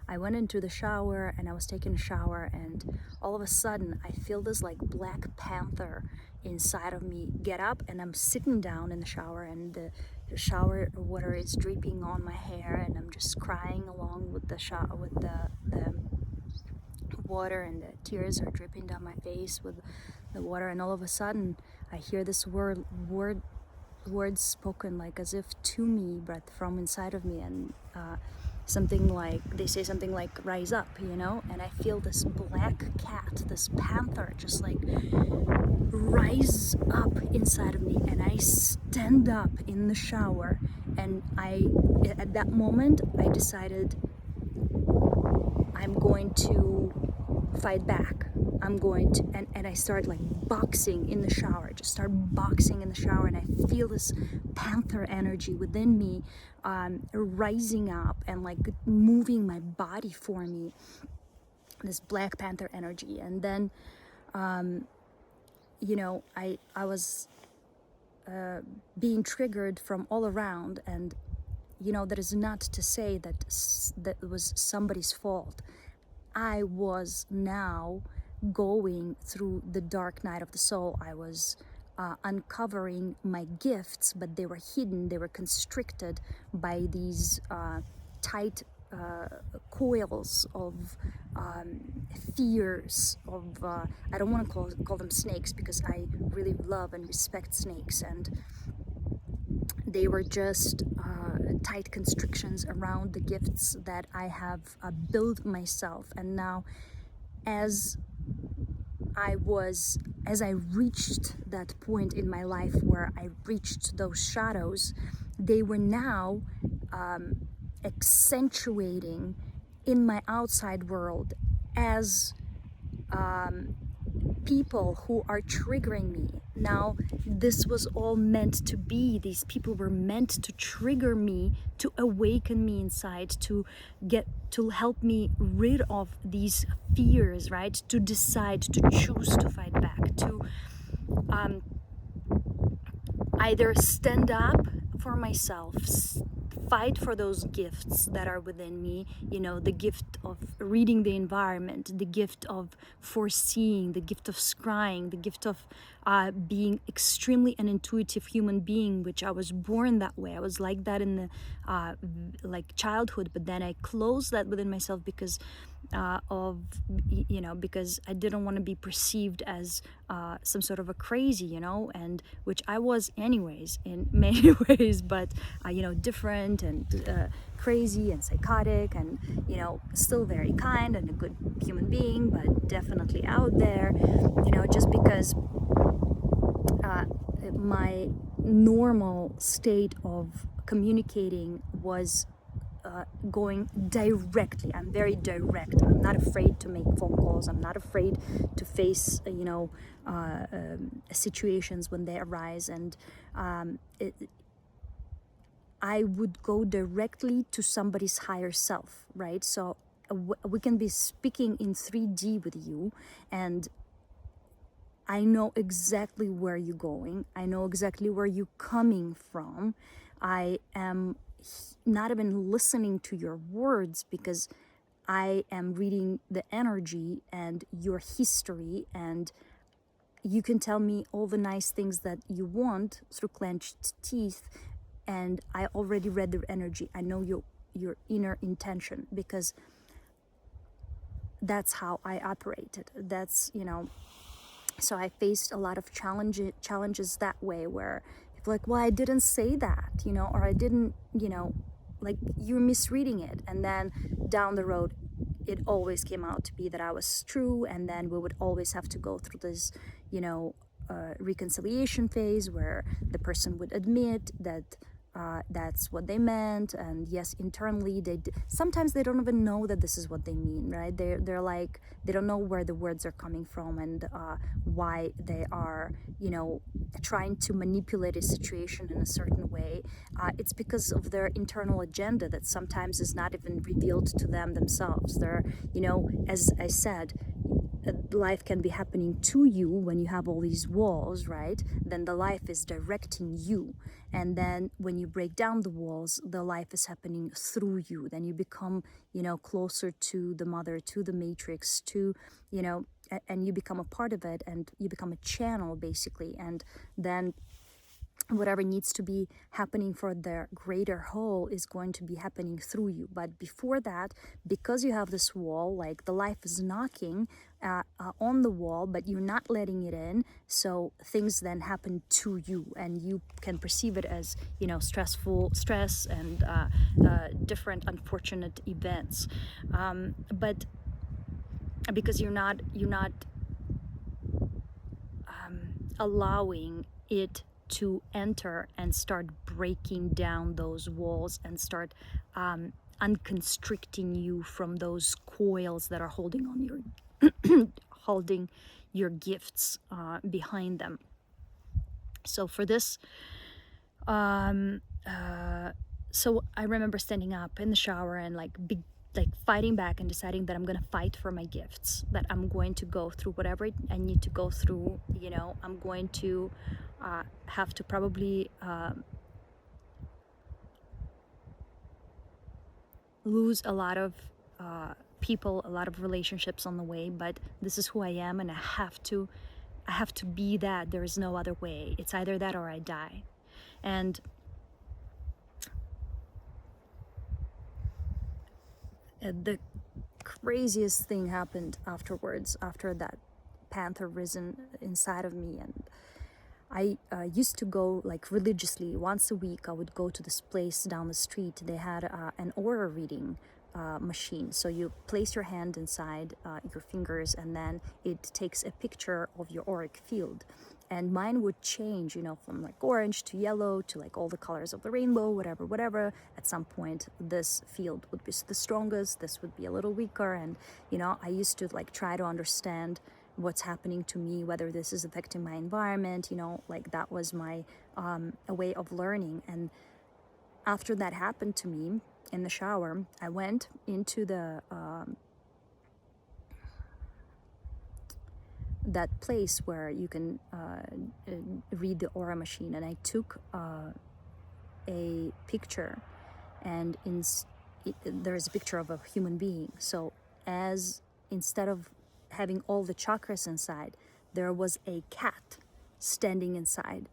I went into the shower, and I was taking a shower, and all of a sudden I feel this like Black Panther inside of me get up, and I'm sitting down in the shower, and the shower water is dripping on my hair, and I'm just crying along with the shower, with the water, and the tears are dripping down my face with the water. And all of a sudden I hear this words spoken, like as if to me, but from inside of me, and something like, they say something like rise up, you know, and I feel this black cat, this panther, just like rise up inside of me, and I stand up in the shower, and at that moment I decided I'm going to fight back. I'm going to, and I start like boxing in the shower, just start boxing in the shower, and I feel this panther energy within me rising up and like moving my body for me, this Black Panther energy. And then you know, I was being triggered from all around, and you know, that is not to say that it was somebody's fault. I was now going through the dark night of the soul. I was uncovering my gifts, but they were hidden, they were constricted by these tight coils of fears of, I don't want to call them snakes, because I really love and respect snakes, and they were just tight constrictions around the gifts that I have built myself. And now as I reached that point in my life where I reached those shadows, they were now accentuating in my outside world as people who are triggering me. Now, this was all meant to be. These people were meant to trigger me, to awaken me inside, to help me rid of these fears, right? To decide, to choose to fight back, to either stand up for myself, fight for those gifts that are within me, you know, the gift of reading the environment, the gift of foreseeing, the gift of scrying, the gift of being extremely an intuitive human being, which I was born that way. I was like that in the like childhood, but then I closed that within myself because because I didn't want to be perceived as some sort of a crazy, you know, and which I was anyways in many ways, but different and crazy and psychotic, and still very kind and a good human being, but definitely out there, just because my normal state of communicating was going directly. I'm very direct. I'm not afraid to make phone calls. I'm not afraid to face situations when they arise, and I would go directly to somebody's higher self, right? So we can be speaking in 3D with you, and I know exactly where you're going. I know exactly where you're coming from. I am not even listening to your words because I am reading the energy and your history, and you can tell me all the nice things that you want through clenched teeth, and I already read the energy. I know your inner intention, because that's how I operated. That's, so I faced a lot of challenges that way, where people are like, well, I didn't say that, or I didn't, like, you're misreading it. And then down the road, it always came out to be that I was true. And then we would always have to go through this, reconciliation phase where the person would admit that that's what they meant, and yes, internally sometimes they don't even know that this is what they mean, right? They're like, they don't know where the words are coming from, and why they are trying to manipulate a situation in a certain way. It's because of their internal agenda that sometimes is not even revealed to them themselves. They're, as I said, life can be happening to you when you have all these walls, right? Then the life is directing you. And then when you break down the walls, the life is happening through you. Then you become, closer to the mother, to the matrix, to, and you become a part of it, and you become a channel, basically. And then whatever needs to be happening for the greater whole is going to be happening through you. But before that, because you have this wall, like the life is knocking on the wall, but you're not letting it in, so things then happen to you, and you can perceive it as stress and different unfortunate events, but because you're not allowing it to enter and start breaking down those walls and start unconstricting you from those coils that are holding on your holding your gifts behind them. So for this, so I remember standing up in the shower and like fighting back and deciding that I'm going to fight for my gifts, that I'm going to go through whatever I need to go through. I'm going to have to probably lose a lot of people, a lot of relationships on the way, but this is who I am, and I have to be that. There is no other way. It's either that or I die. And the craziest thing happened afterwards, after that panther risen inside of me. And I used to go like religiously once a week. I would go to this place down the street. They had an aura reading machine. So you place your hand inside your fingers, and then it takes a picture of your auric field. And mine would change, you know, from like orange to yellow to like all the colors of the rainbow, whatever. At some point, this field would be the strongest, this would be a little weaker. And, you know, I used to like try to understand what's happening to me, whether this is affecting my environment, you know, like that was my a way of learning. And after that happened to me in the shower, I went into the that place where you can read the aura machine, and I took a picture, and there's a picture of a human being. So as instead of having all the chakras inside, there was a cat standing inside.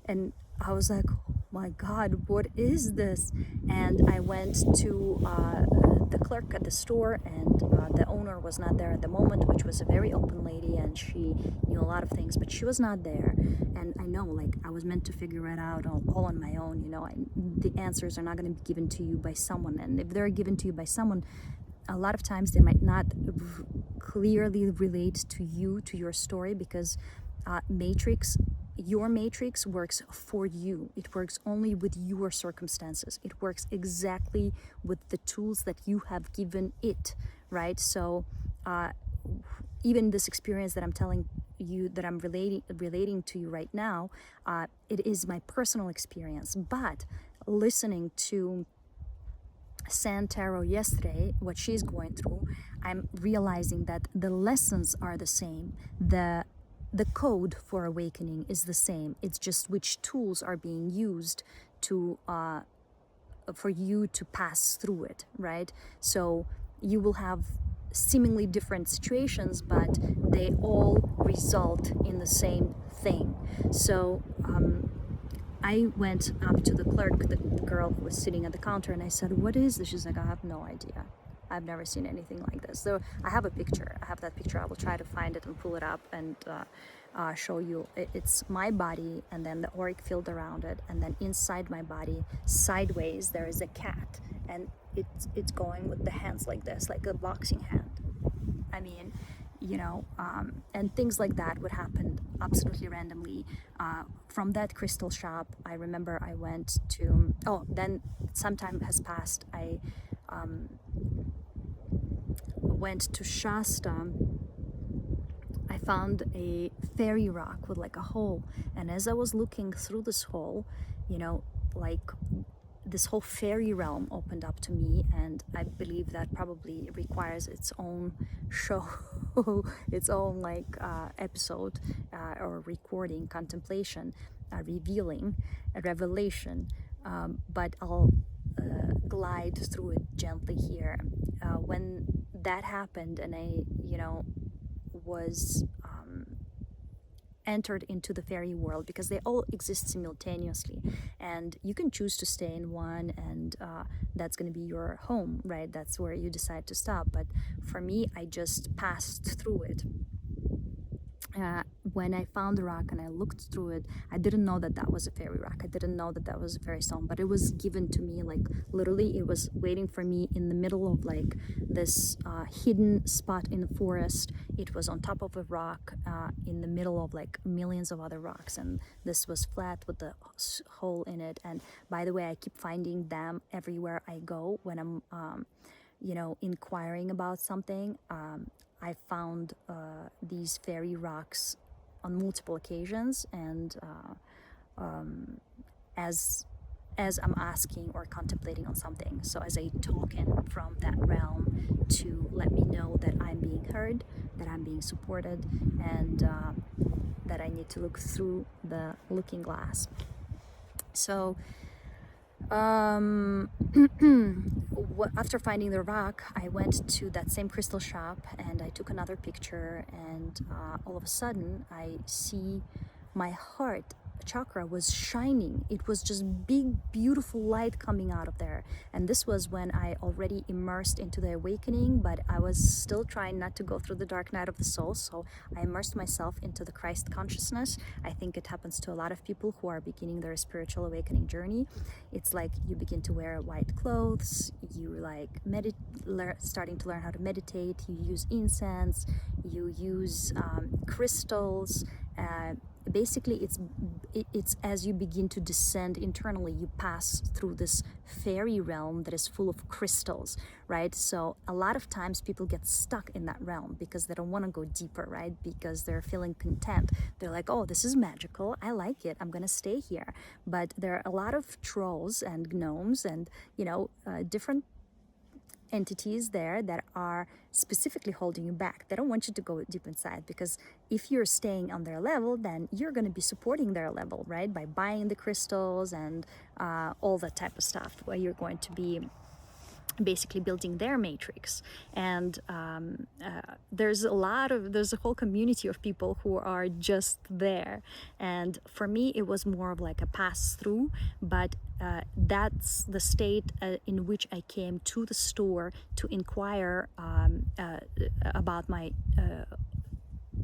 And I was like, oh my God, what is this? And I went to the clerk at the store, and the owner was not there at the moment, which was a very open lady, and she knew a lot of things, but she was not there. And I know, like, I was meant to figure it out all on my own, you know. The answers are not going to be given to you by someone, and if they're given to you by someone, a lot of times they might not clearly relate to you, to your story, because your matrix works for you. It works only with your circumstances. It works exactly with the tools that you have given it, right? So even this experience that I'm telling you, that I'm relating to you right now, it is my personal experience. But listening to Santaro yesterday, what she's going through, I'm realizing that the lessons are the same. The code for awakening is the same. It's just which tools are being used to for you to pass through it, right? So you will have seemingly different situations, but they all result in the same thing. So I went up to the clerk, the girl who was sitting at the counter, and I said, "What is this?" She's like, "I have no idea. I've never seen anything like this." So I have a picture. I have that picture. I will try to find it and pull it up and show you. It's my body, and then the auric field around it, and then inside my body, sideways, there is a cat, and it's going with the hands like this, like a boxing hand. I mean, you know, and things like that would happen absolutely randomly. From that crystal shop, I remember I went to, then some time has passed. I went to Shasta. I found a fairy rock with like a hole, and as I was looking through this hole, you know, like this whole fairy realm opened up to me, and I believe that probably requires its own show, its own like episode or recording, contemplation, revealing, a revelation, but I'll glide through it gently here. When that happened, and I, you know, was entered into the fairy world, because they all exist simultaneously, and you can choose to stay in one, and that's going to be your home, right? That's where you decide to stop. But for me, I just passed through it. When I found the rock and I looked through it, I didn't know that that was a fairy rock. I didn't know that that was a fairy stone, but it was given to me, like literally it was waiting for me in the middle of like this hidden spot in the forest. It was on top of a rock in the middle of like millions of other rocks, and this was flat with the hole in it. And by the way, I keep finding them everywhere I go when I'm you know, inquiring about something. I found these fairy rocks on multiple occasions, and as I'm asking or contemplating on something, so as a token from that realm to let me know that I'm being heard, that I'm being supported, and that I need to look through the looking glass. So after finding the rock, I went to that same crystal shop and I took another picture, and all of a sudden I see my heart chakra was shining. It was just big, beautiful light coming out of there. And this was when I already immersed into the awakening, but I was still trying not to go through the dark night of the soul. So I immersed myself into the Christ consciousness. I think it happens to a lot of people who are beginning their spiritual awakening journey. It's like you begin to wear white clothes, you like starting to learn how to meditate, you use incense, you use crystals. Basically it's as you begin to descend internally, you pass through this fairy realm that is full of crystals, right? So a lot of times people get stuck in that realm because they don't want to go deeper, right? Because they're feeling content. They're like, oh, this is magical, I like it, I'm gonna stay here. But there are a lot of trolls and gnomes and different entities there that are specifically holding you back. They don't want you to go deep inside, because if you're staying on their level, then you're going to be supporting their level, right? By buying the crystals and all that type of stuff, where you're going to be basically building their matrix. And there's a whole community of people who are just there. And for me it was more of like a pass through, but that's the state in which I came to the store to inquire about my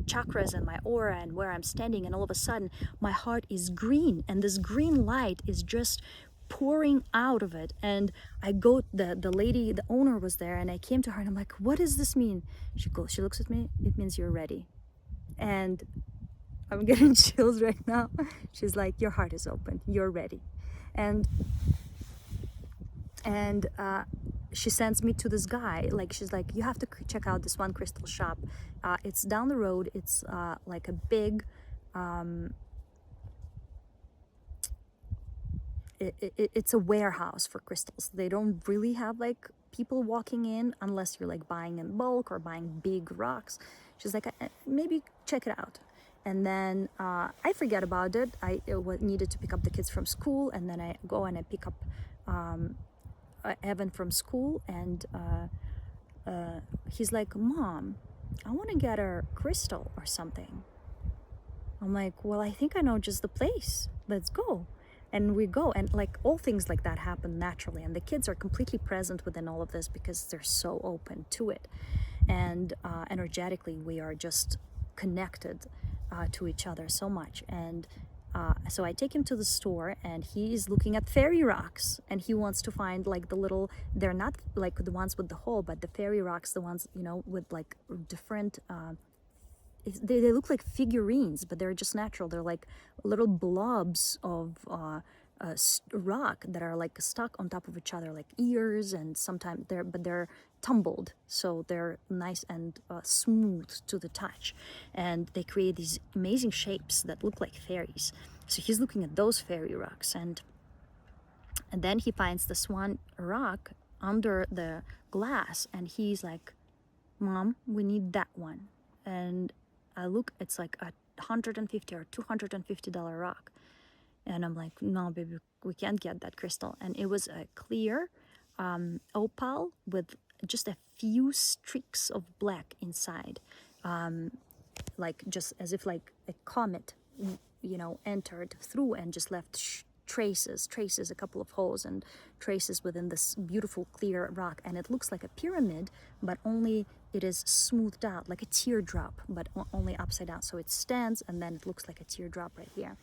chakras and my aura and where I'm standing, and all of a sudden my heart is green, and this green light is just pouring out of it. And I go, the lady, the owner was there, and I came to her and I'm like, what does this mean? She looks at me, it means you're ready. And I'm getting chills right now. She's like, your heart is open, you're ready. And she sends me to this guy. Like, she's like, you have to check out this one crystal shop. It's down the road. It's like a big it's a warehouse for crystals. They don't really have like people walking in unless you're like buying in bulk or buying big rocks. She's like, maybe check it out. And then I forget about it. I needed to pick up the kids from school, and then I go and I pick up Evan from school, and he's like, Mom, I want to get a crystal or something. I'm like, well, I think I know just the place. Let's go. And we go, and like all things like that happen naturally, and the kids are completely present within all of this because they're so open to it. And energetically we are just connected to each other so much. And so I take him to the store, and he's looking at fairy rocks, and he wants to find like the little, they're not like the ones with the hole, but the fairy rocks, the ones, with like different they look like figurines, but they're just natural. They're like little blobs of rock that are like stuck on top of each other, like ears, and sometimes they're tumbled, so they're nice and smooth to the touch, and they create these amazing shapes that look like fairies. So he's looking at those fairy rocks, and then he finds this one rock under the glass, and he's like, Mom, we need that one. And I look, it's like $150 or $250 rock. And I'm like, no, baby, we can't get that crystal. And it was a clear opal with just a few streaks of black inside. Like just as if like a comet, entered through and just left traces, a couple of holes and traces within this beautiful clear rock. And it looks like a pyramid, but only it is smoothed out, like a teardrop, but only upside down. So it stands, and then it looks like a teardrop right here.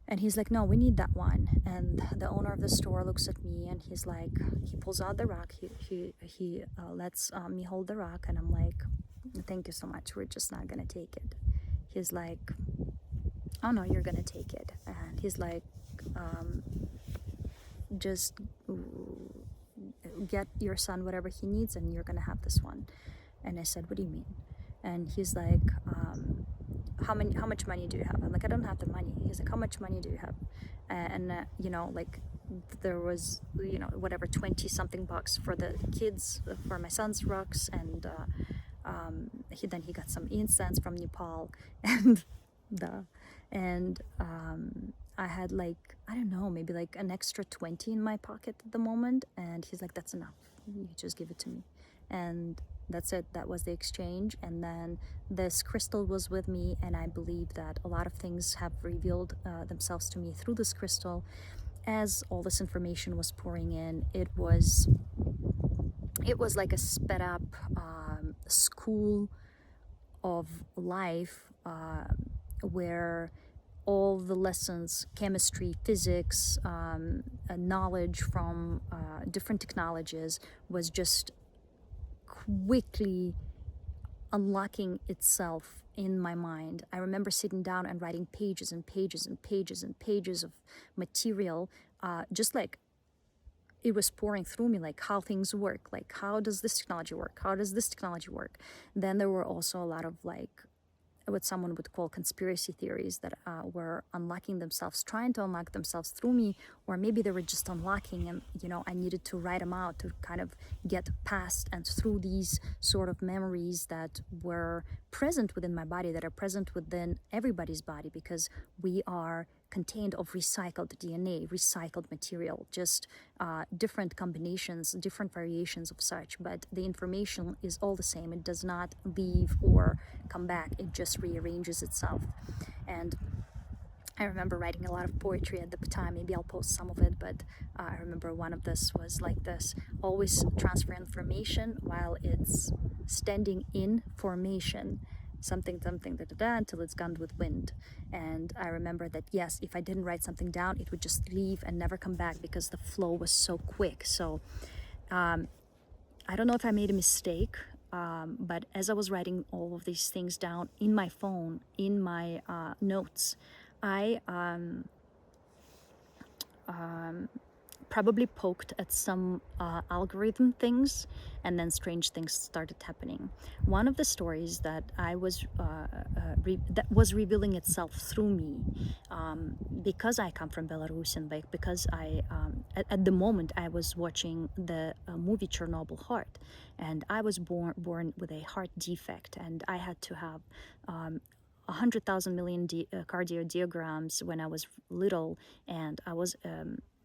And he's like, no, we need that one. And the owner of the store looks at me, and he's like, he pulls out the rock, he lets me hold the rock, and I'm like, thank you so much, we're just not gonna take it. He's like, oh no, you're gonna take it. And he's like, just get your son whatever he needs, and you're gonna have this one. And I said, what do you mean? And he's like, how much money do you have? I'm like, I don't have the money. He's like, how much money do you have? And like there was whatever, 20 something bucks for the kids, for my son's rocks, and he got some incense from Nepal, and I had like, I don't know, maybe like an extra 20 in my pocket at the moment. And he's like, that's enough, you just give it to me. And That's it. That was the exchange. And then this crystal was with me, and I believe that a lot of things have revealed themselves to me through this crystal. As all this information was pouring in, it was like a sped up school of life, where all the lessons, chemistry, physics, knowledge from different technologies was just quickly unlocking itself in my mind. I remember sitting down and writing pages and pages and pages and pages of material, just like it was pouring through me, like how things work, like how does this technology work, how does this technology work. Then there were also a lot of like what someone would call conspiracy theories that were unlocking themselves, trying to unlock themselves through me, or maybe they were just unlocking, and I needed to write them out to kind of get past and through these sort of memories that were present within my body, that are present within everybody's body, because we are contained of recycled DNA, recycled material, just different combinations, different variations of such, but the information is all the same. It does not leave or come back, it just rearranges itself. And I remember writing a lot of poetry at the time. Maybe I'll post some of it, but I remember one of this was like this: always transfer information while it's standing in formation, something until it's gone with wind. And I remember that, yes, if I didn't write something down, it would just leave and never come back because the flow was so quick. So I don't know if I made a mistake, but as I was writing all of these things down in my phone, in my notes, I probably poked at some algorithm things, and then strange things started happening. One of the stories that I was that was revealing itself through me, because I come from Belarus, and like because I at the moment I was watching the movie Chernobyl Heart, and I was born with a heart defect, and I had to have 100,000 million cardiograms when I was little, and I was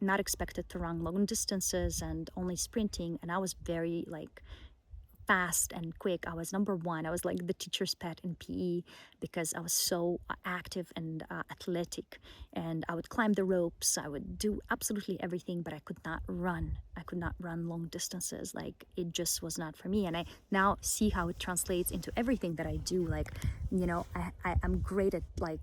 not expected to run long distances and only sprinting, and I was very like fast and quick. I was number one. I was like the teacher's pet in PE because I was so active and athletic, and I would climb the ropes, I would do absolutely everything, but I could not run. I could not run long distances. Like, it just was not for me. And I now see how it translates into everything that I do. Like, I'm great at like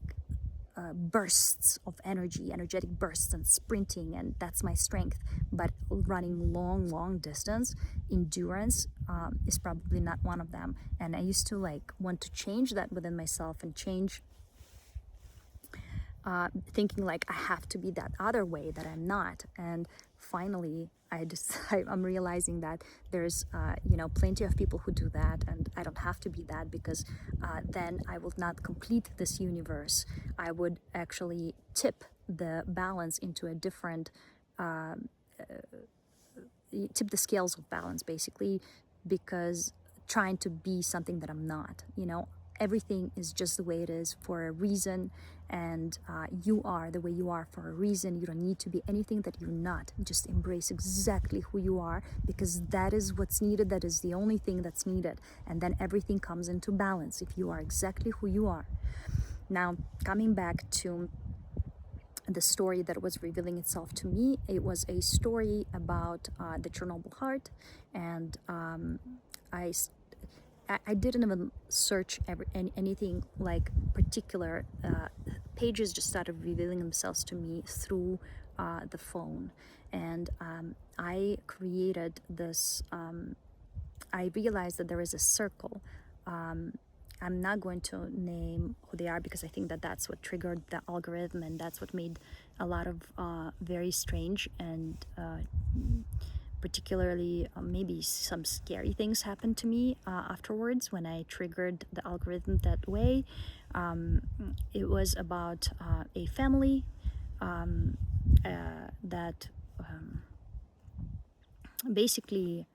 bursts of energy, energetic bursts, and sprinting, and that's my strength. But running long distance, endurance, is probably not one of them. And I used to like want to change that within myself and change, thinking like I have to be that other way that I'm not. And finally, I'm realizing that there's plenty of people who do that, and I don't have to be that, because then I will not complete this universe. I would actually tip the balance into a different, tip the scales of balance, basically, because trying to be something that I'm not, everything is just the way it is for a reason, and you are the way you are for a reason. You don't need to be anything that you're not. Just embrace exactly who you are, because that is what's needed. That is the only thing that's needed, and then everything comes into balance if you are exactly who you are. Now, coming back to the story that was revealing itself to me, it was a story about the Chernobyl Heart, and I didn't even search anything like particular. Pages just started revealing themselves to me through the phone, and I created this. I realized that there is a circle. I'm not going to name who they are, because I think that that's what triggered the algorithm, and that's what made a lot of very strange and particularly maybe some scary things happened to me afterwards when I triggered the algorithm that way. It was about a family that basically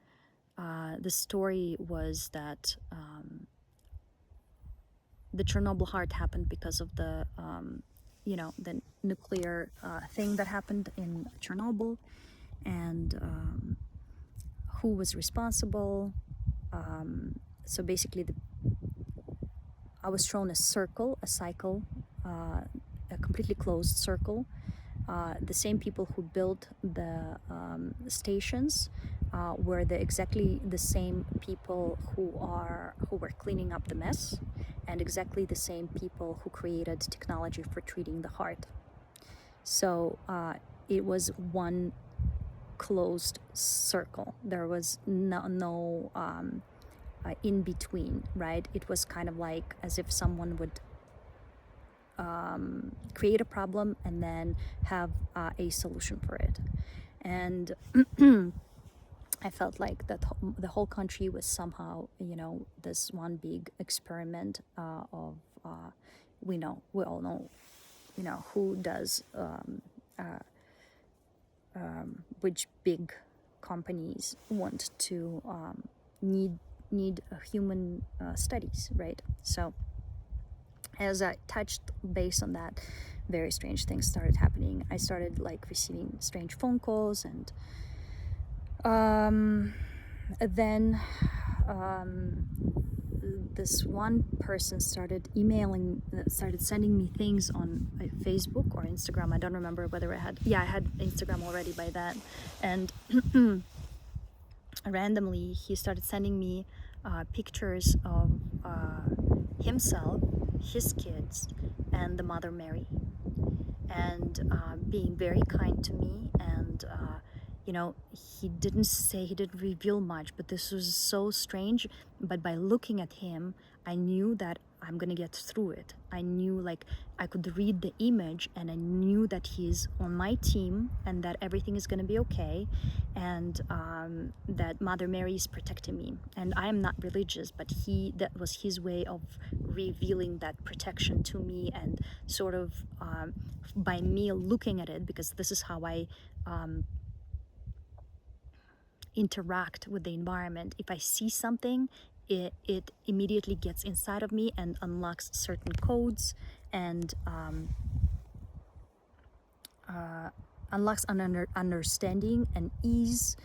the story was that the Chernobyl Heart happened because of the the nuclear thing that happened in Chernobyl, and who was responsible, so basically I was shown a cycle, a completely closed circle. The same people who built the stations were exactly the same people who were cleaning up the mess, and exactly the same people who created technology for treating the heart. So it was one closed circle. There was no in between, right? It was kind of like as if someone would create a problem and then have a solution for it. And I felt like that the whole country was somehow, this one big experiment of we all know, who does which big companies want to need human studies, right? So as I touched base on that, very strange things started happening. I started like receiving strange phone calls, and then this one person started sending me things on Facebook or Instagram. I don't remember whether I had Instagram already by then. And randomly he started sending me pictures of himself, his kids, and the Mother Mary, and being very kind to me. And he didn't reveal much, but this was so strange. But by looking at him, I knew that I'm gonna get through it. I knew, like, I could read the image, and I knew that he's on my team and that everything is gonna be okay, and that Mother Mary is protecting me. And I am not religious, but that was his way of revealing that protection to me, and sort of by me looking at it, because this is how I interact with the environment. If I see something, it immediately gets inside of me and unlocks certain codes, and unlocks an understanding and ease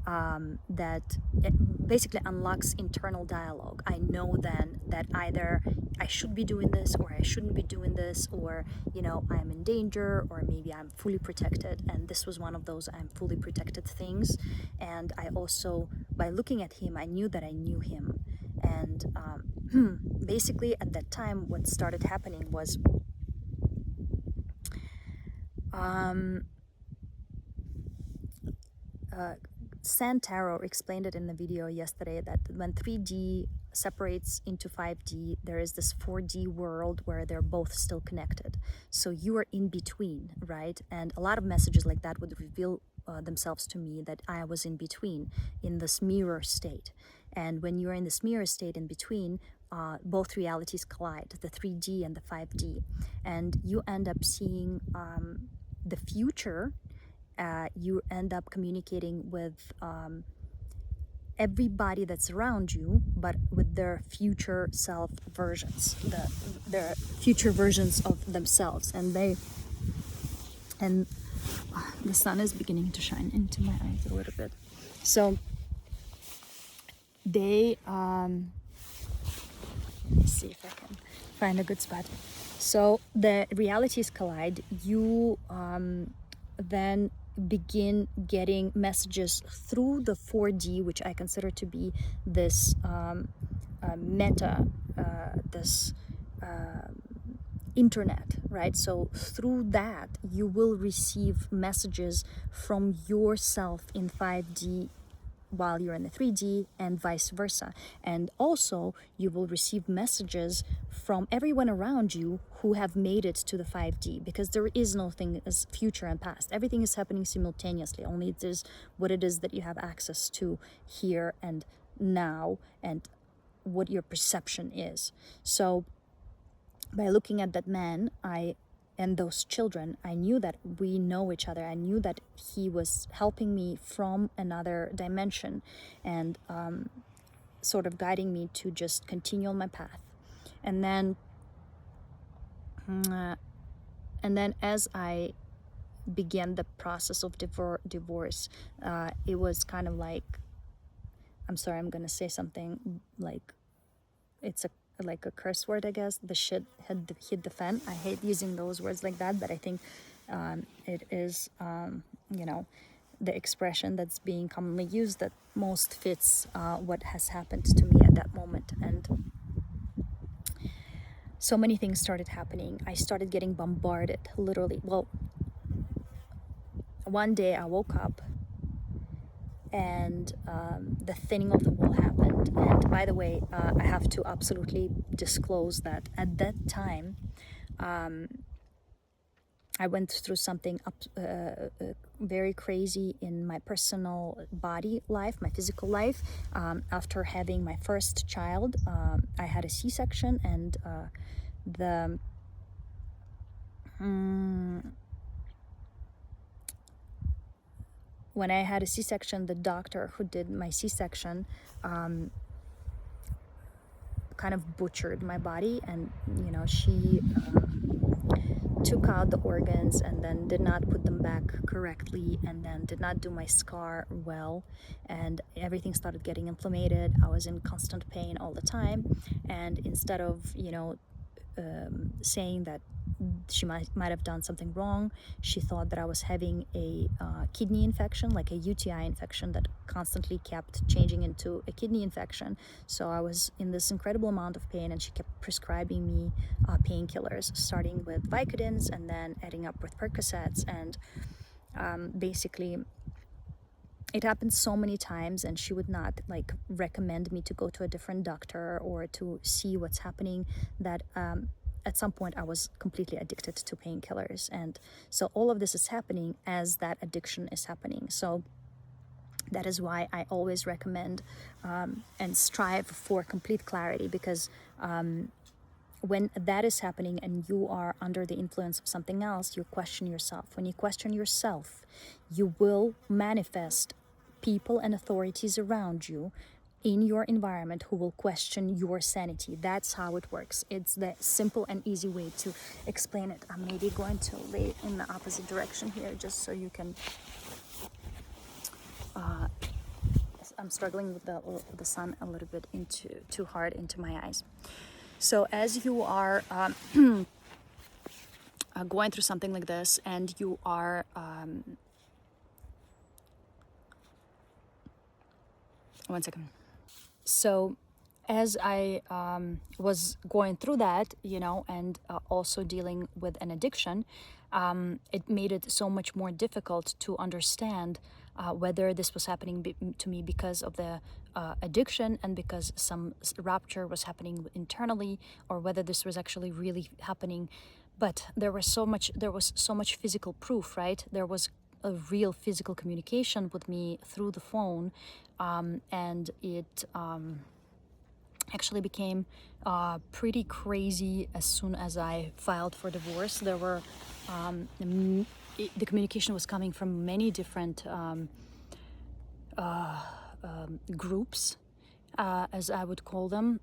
that it basically unlocks internal dialogue. I know then that either I should be doing this or I shouldn't be doing this, or I'm in danger, or maybe I'm fully protected. And this was one of those I'm fully protected things. And I also, by looking at him, I knew that I knew him. And basically at that time what started happening was Santaro explained it in the video yesterday, that when 3D separates into 5D, there is this 4D world where they're both still connected. So you are in between, right? And a lot of messages like that would reveal themselves to me, that I was in between, in this mirror state. And when you're in this mirror state in between, both realities collide, the 3D and the 5D. And you end up seeing the future. You end up communicating with everybody that's around you, but with their future self versions, their future versions of themselves. And the sun is beginning to shine into my eyes a little bit. So they let me see if I can find a good spot. So the realities collide. You then begin getting messages through the 4D, which I consider to be this meta, this internet, right? So through that you will receive messages from yourself in 5D while you're in the 3D, and vice versa. And also you will receive messages from everyone around you who have made it to the 5D, because there is no thing as future and past. Everything is happening simultaneously. Only it is what it is that you have access to here and now, and what your perception is. So by looking at that man, and those children, I knew that we know each other. I knew that he was helping me from another dimension, and sort of guiding me to just continue on my path. And then as I began the process of divorce, it was kind of like I'm sorry, I'm gonna say something like it's like a curse word, I guess. The shit hit the fan. I hate using those words like that, but I think it is, you know, the expression that's being commonly used that most fits what has happened to me at that moment. And so many things started happening. I started getting bombarded, literally. Well, one day I woke up and the thinning of the wall happened. And by the way, I have to absolutely disclose that at that time, I went through something very crazy in my personal body life, my physical life. After having my first child, I had a C-section, and the when I had a C-section, the doctor who did my C-section kind of butchered my body, and she took out the organs and then did not put them back correctly, and then did not do my scar well, and everything started getting inflamed. I was in constant pain all the time, and instead of saying that she might have done something wrong, she thought that I was having a kidney infection, like a UTI infection that constantly kept changing into a kidney infection. So I was in this incredible amount of pain, and she kept prescribing me painkillers, starting with Vicodins and then adding up with Percocets. And basically it happened so many times, and she would not recommend me to go to a different doctor or to see what's happening, that at some point I was completely addicted to painkillers. And so all of this is happening as that addiction is happening. So that is why I always recommend and strive for complete clarity, because when that is happening and you are under the influence of something else, you question yourself. When you question yourself, you will manifest people and authorities around you in your environment who will question your sanity. That's how it works. It's the simple and easy way to explain it. I'm maybe going to lay in the opposite direction here just so you can... I'm struggling with the sun a little bit too hard into my eyes. So as you are going through something like this, and you are one second. So as I was going through that, and also dealing with an addiction, it made it so much more difficult to understand whether this was happening to me because of the addiction and because some rupture was happening internally, or whether this was actually really happening. But there was so much physical proof, right? There was a real physical communication with me through the phone, and it actually became pretty crazy as soon as I filed for divorce. There were the communication was coming from many different groups, as I would call them.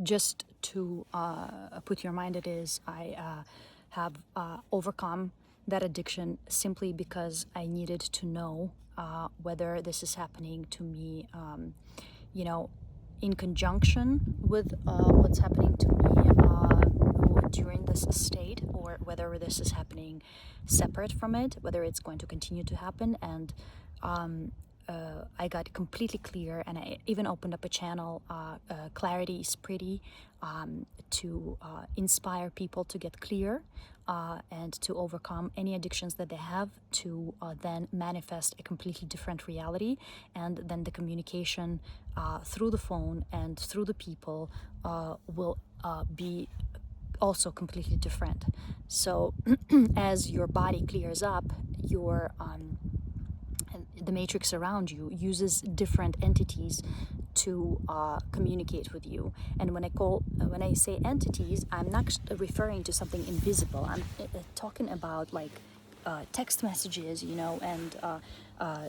Just to put your mind at ease, I have overcome that addiction simply because I needed to know whether this is happening to me, in conjunction with what's happening to me during this state, or whether this is happening separate from it, whether it's going to continue to happen. And I got completely clear, and I even opened up a channel, Clarity is Pretty, to inspire people to get clear and to overcome any addictions that they have, to then manifest a completely different reality. And then the communication through the phone and through the people will be also completely different. So as your body clears up, your the matrix around you uses different entities to communicate with you. And when I say entities, I'm not referring to something invisible. I'm talking about text messages, and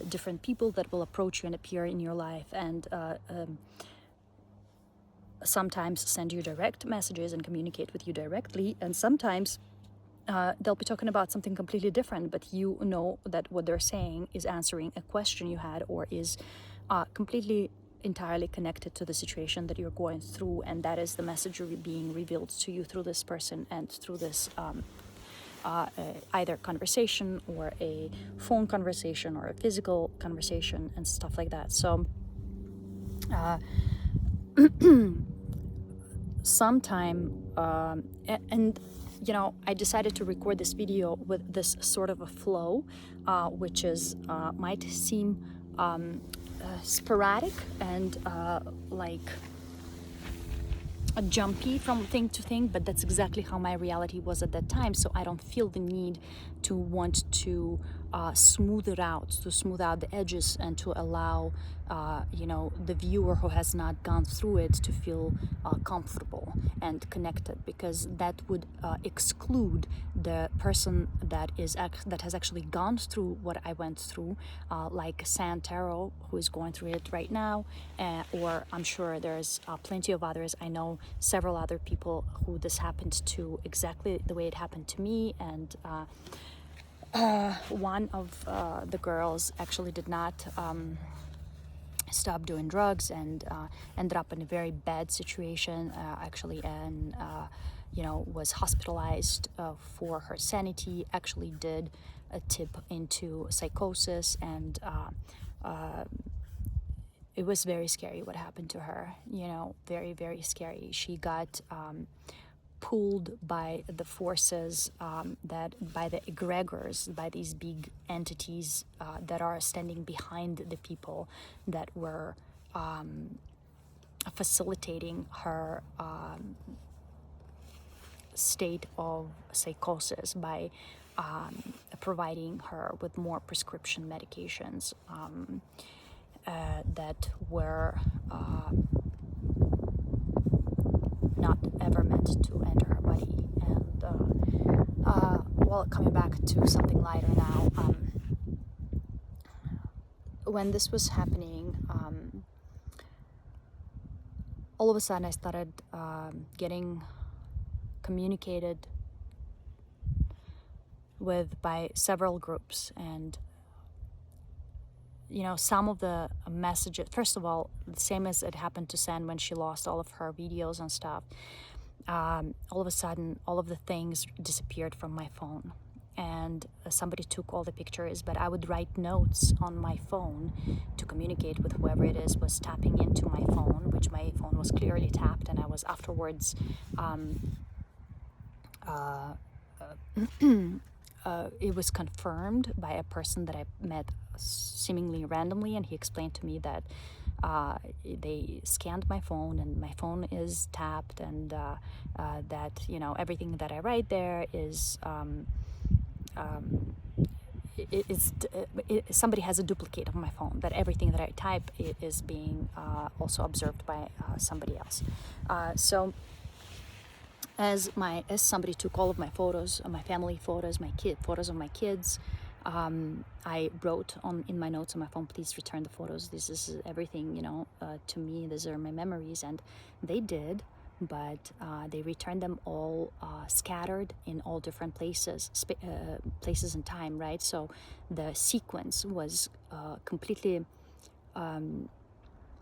different people that will approach you and appear in your life, and sometimes send you direct messages and communicate with you directly, and sometimes they'll be talking about something completely different, but you know that what they're saying is answering a question you had, or is completely entirely connected to the situation that you're going through, and that is the message being revealed to you through this person and through this either conversation or a phone conversation or a physical conversation and stuff like that. So sometime and you know, I decided to record this video with this sort of a flow, which is might seem sporadic and like jumpy from thing to thing, but that's exactly how my reality was at that time. So I don't feel the need to want to smooth it out, to smooth out the edges, and to allow you know, the viewer who has not gone through it to feel comfortable and connected, because that would exclude the person that has actually gone through what I went through, like Santero, who is going through it right now, or I'm sure there's plenty of others. I know several other people who this happened to exactly the way it happened to me, and one of the girls actually did not stop doing drugs and ended up in a very bad situation, actually, and you know, was hospitalized for her sanity, actually did a tip into psychosis, and it was very scary what happened to her, you know, very, very scary. She got pulled by the forces, that by the egregors, by these big entities that are standing behind the people that were facilitating her state of psychosis by providing her with more prescription medications that were not ever meant to enter her body. And well, coming back to something lighter now, when this was happening, all of a sudden I started getting communicated with by several groups, and you know, some of the messages, first of all, the same as it happened to San when she lost all of her videos and stuff, all of a sudden all of the things disappeared from my phone, and somebody took all the pictures, but I would write notes on my phone to communicate with whoever it is was tapping into my phone, which my phone was clearly tapped, and I was afterwards it was confirmed by a person that I met seemingly randomly, and he explained to me that they scanned my phone and my phone is tapped, and that, you know, everything that I write there is somebody has a duplicate of my phone, that everything that I type is being also observed by somebody else. So as somebody took all of my photos, my family photos, photos of my kids, I wrote in my notes on my phone, please return the photos. This is everything, you know, to me. These are my memories, and they did, but they returned them all scattered in all different places, places and time, right? So the sequence was completely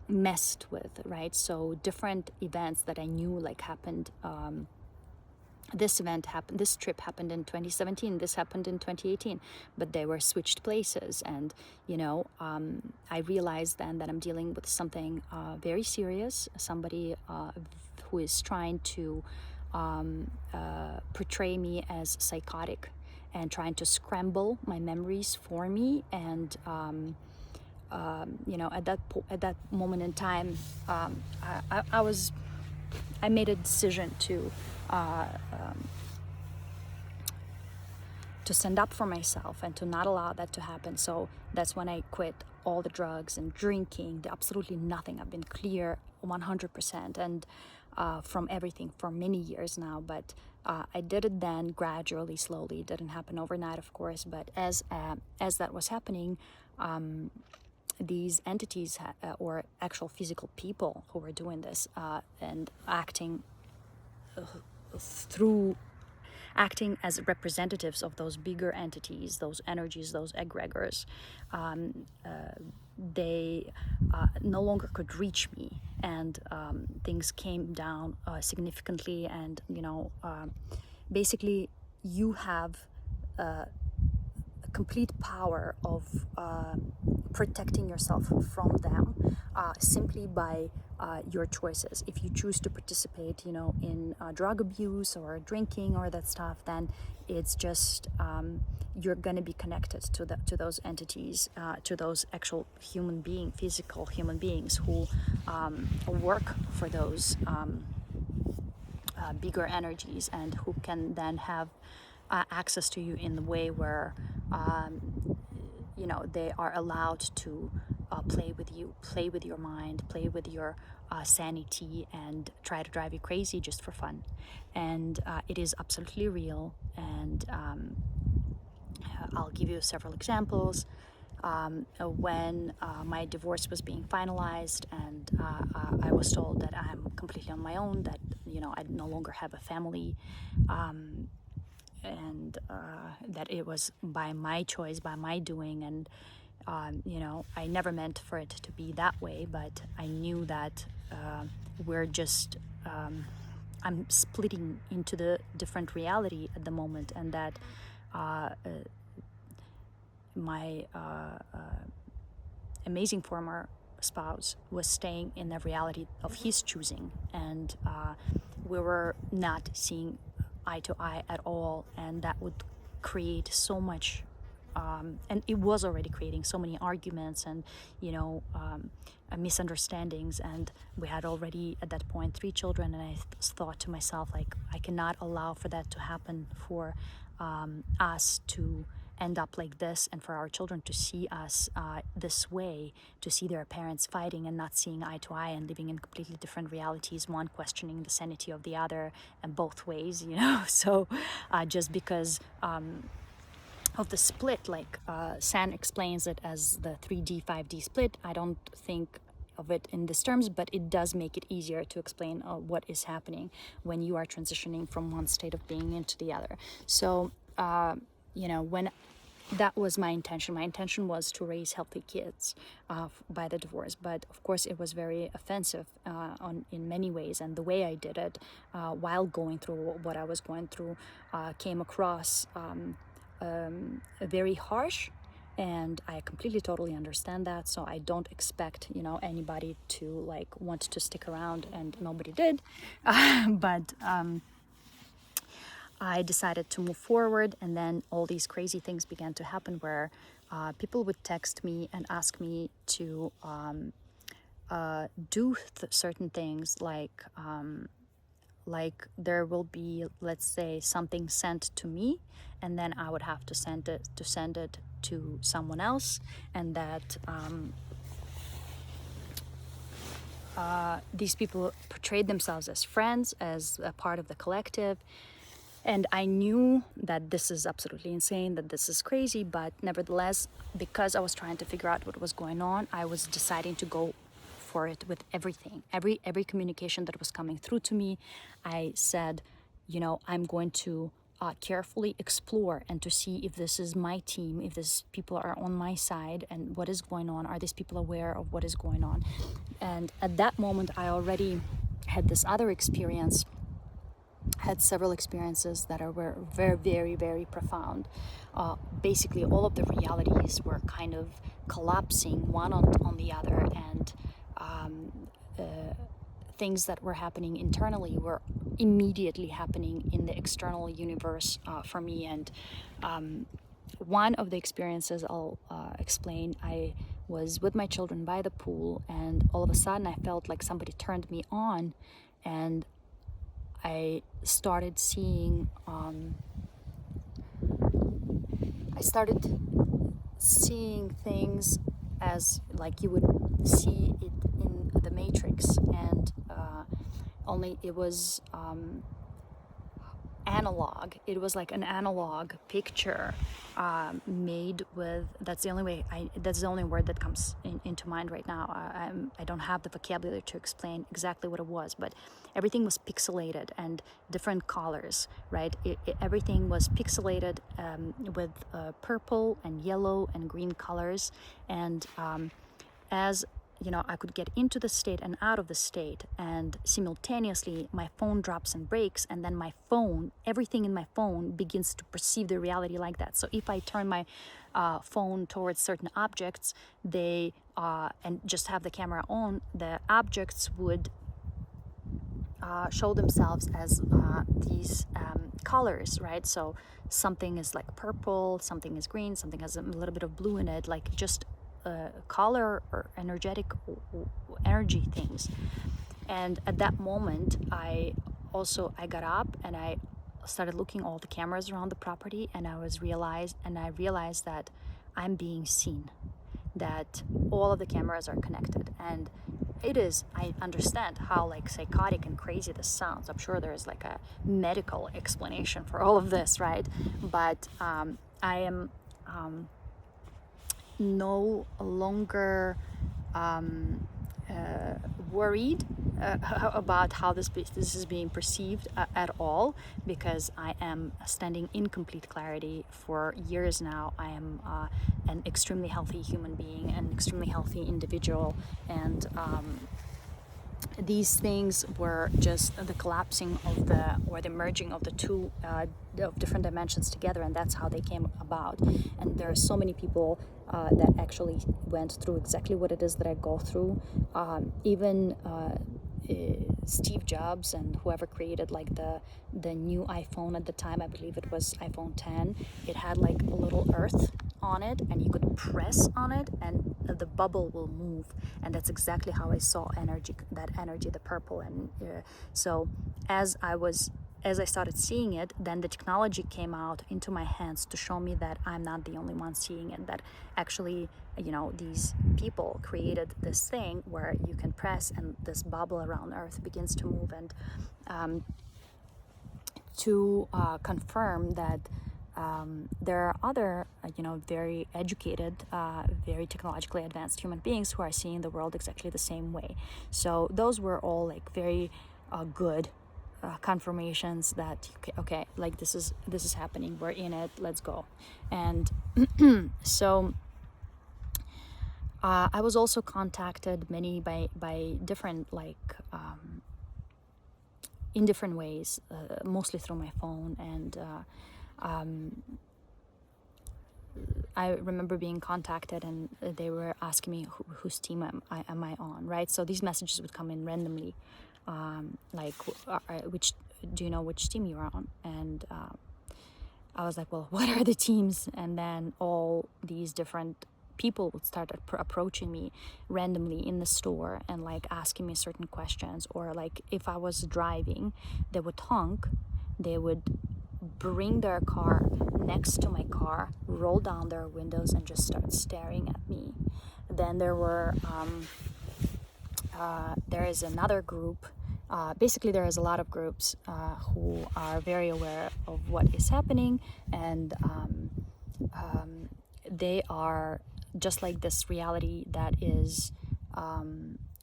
messed with, right? So different events that I knew like happened. This trip happened in 2017, this happened in 2018, but they were switched places. And, you know, I realized then that I'm dealing with something very serious, somebody who is trying to portray me as psychotic and trying to scramble my memories for me. And, you know, at that moment in time, I made a decision to stand up for myself and to not allow that to happen. So that's when I quit all the drugs and drinking, absolutely nothing. I've been clear 100% and from everything for many years now. But I did it then gradually, slowly. It didn't happen overnight, of course. But as that was happening, these entities or actual physical people who were doing this and acting through acting as representatives of those bigger entities, those energies, those egregores. They no longer could reach me, and things came down significantly. And basically, you have complete power of protecting yourself from them simply by your choices. If you choose to participate, in drug abuse or drinking or that stuff, then it's just you're going to be connected to those entities, to those actual physical human beings who work for those bigger energies, and who can then have access to you in the way where they are allowed to play with you, play with your mind, play with your sanity, and try to drive you crazy just for fun. And it is absolutely real. And I'll give you several examples. When my divorce was being finalized, and I was told that I'm completely on my own, that I no longer have a family, and that it was by my choice, by my doing. And I never meant for it to be that way, but I knew that we're just I'm splitting into the different reality at the moment, and that my amazing former spouse was staying in the reality of his choosing, and we were not seeing eye to eye at all, and that would create so much and it was already creating so many arguments and misunderstandings. And we had already at that point 3 children, and I thought to myself, like, I cannot allow for that to happen, for us to end up like this, and for our children to see us this way, to see their parents fighting and not seeing eye to eye, and living in completely different realities, one questioning the sanity of the other, and both ways, so just because of the split, like San explains it as the 3D 5D split. I don't think of it in these terms, but it does make it easier to explain what is happening when you are transitioning from one state of being into the other. So when that was my intention was to raise healthy kids by the divorce, but of course it was very offensive in many ways, and the way I did it while going through what I was going through came across very harsh, and I completely totally understand that. So I don't expect anybody to want to stick around, and nobody did. But I decided to move forward, and then all these crazy things began to happen where people would text me and ask me to do certain things, like there will be, let's say, something sent to me, and then I would have to send it to someone else, and that these people portrayed themselves as friends, as a part of the collective. And I knew that this is absolutely insane, that this is crazy, but nevertheless, because I was trying to figure out what was going on, I was deciding to go for it with everything. Every communication that was coming through to me, I said, I'm going to carefully explore and to see if this is my team, if these people are on my side, and what is going on. Are these people aware of what is going on? And at that moment, I already had this other experience, had several experiences that were very, very, very profound. Basically, all of the realities were kind of collapsing one on the other, and things that were happening internally were immediately happening in the external universe for me. And one of the experiences I'll explain, I was with my children by the pool, and all of a sudden I felt like somebody turned me on, and I started seeing things as like you would see it in the Matrix, and only it was analog. It was like an analog picture made with. That's the only way. That's the only word that comes into mind right now. I don't have the vocabulary to explain exactly what it was, but everything was pixelated and different colors. Right? Everything was pixelated with purple and yellow and green colors, and as you know, I could get into the state and out of the state, and simultaneously my phone drops and breaks, and then my phone, everything in my phone begins to perceive the reality like that. So if I turn my phone towards certain objects, they and just have the camera on, the objects would show themselves as these colors, right? So something is like purple, something is green, something has a little bit of blue in it, like just color or energy things. And at that moment, I got up and I started looking all the cameras around the property, and I realized that I'm being seen, that all of the cameras are connected. And I understand how like psychotic and crazy this sounds. I'm sure there's like a medical explanation for all of this, right? But I am no longer worried about how this is being perceived at all, because I am standing in complete clarity for years now. I am an extremely healthy human being, an extremely healthy individual, and these things were just the collapsing of the merging of the two of different dimensions together, and that's how they came about. And there are so many people that actually went through exactly what it is that I go through. Even Steve Jobs and whoever created like the new iPhone at the time, I believe it was iPhone 10, it had like a little earth on it, and you could press on it and the bubble will move. And that's exactly how I saw that energy, the purple. And so as I started seeing it, then the technology came out into my hands to show me that I'm not the only one seeing it, that actually, you know, these people created this thing where you can press and this bubble around Earth begins to move. And to confirm that there are other, very educated, very technologically advanced human beings who are seeing the world exactly the same way. So those were all like very good confirmations that okay, like this is happening. We're in it. Let's go. And so I was also contacted by different in different ways, mostly through my phone. And I remember being contacted, and they were asking me whose team am I on, right? So these messages would come in randomly, which do you know which team you're on? And I was like, well, what are the teams? And then all these different people would start approaching me randomly in the store and like asking me certain questions. Or like if I was driving, they would honk, they would bring their car next to my car, roll down their windows and just start staring at me. Then there is another group. Basically, there is a lot of groups who are very aware of what is happening, and they are just like this reality that is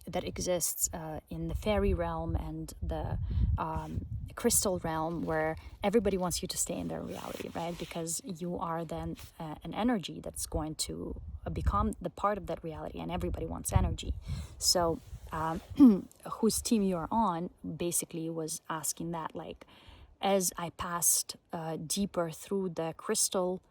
that exists in the fairy realm and the crystal realm, where everybody wants you to stay in their reality, right? Because you are then an energy that's going to become the part of that reality, and everybody wants energy. So whose team you're on basically was asking that, like, as I passed deeper through the crystal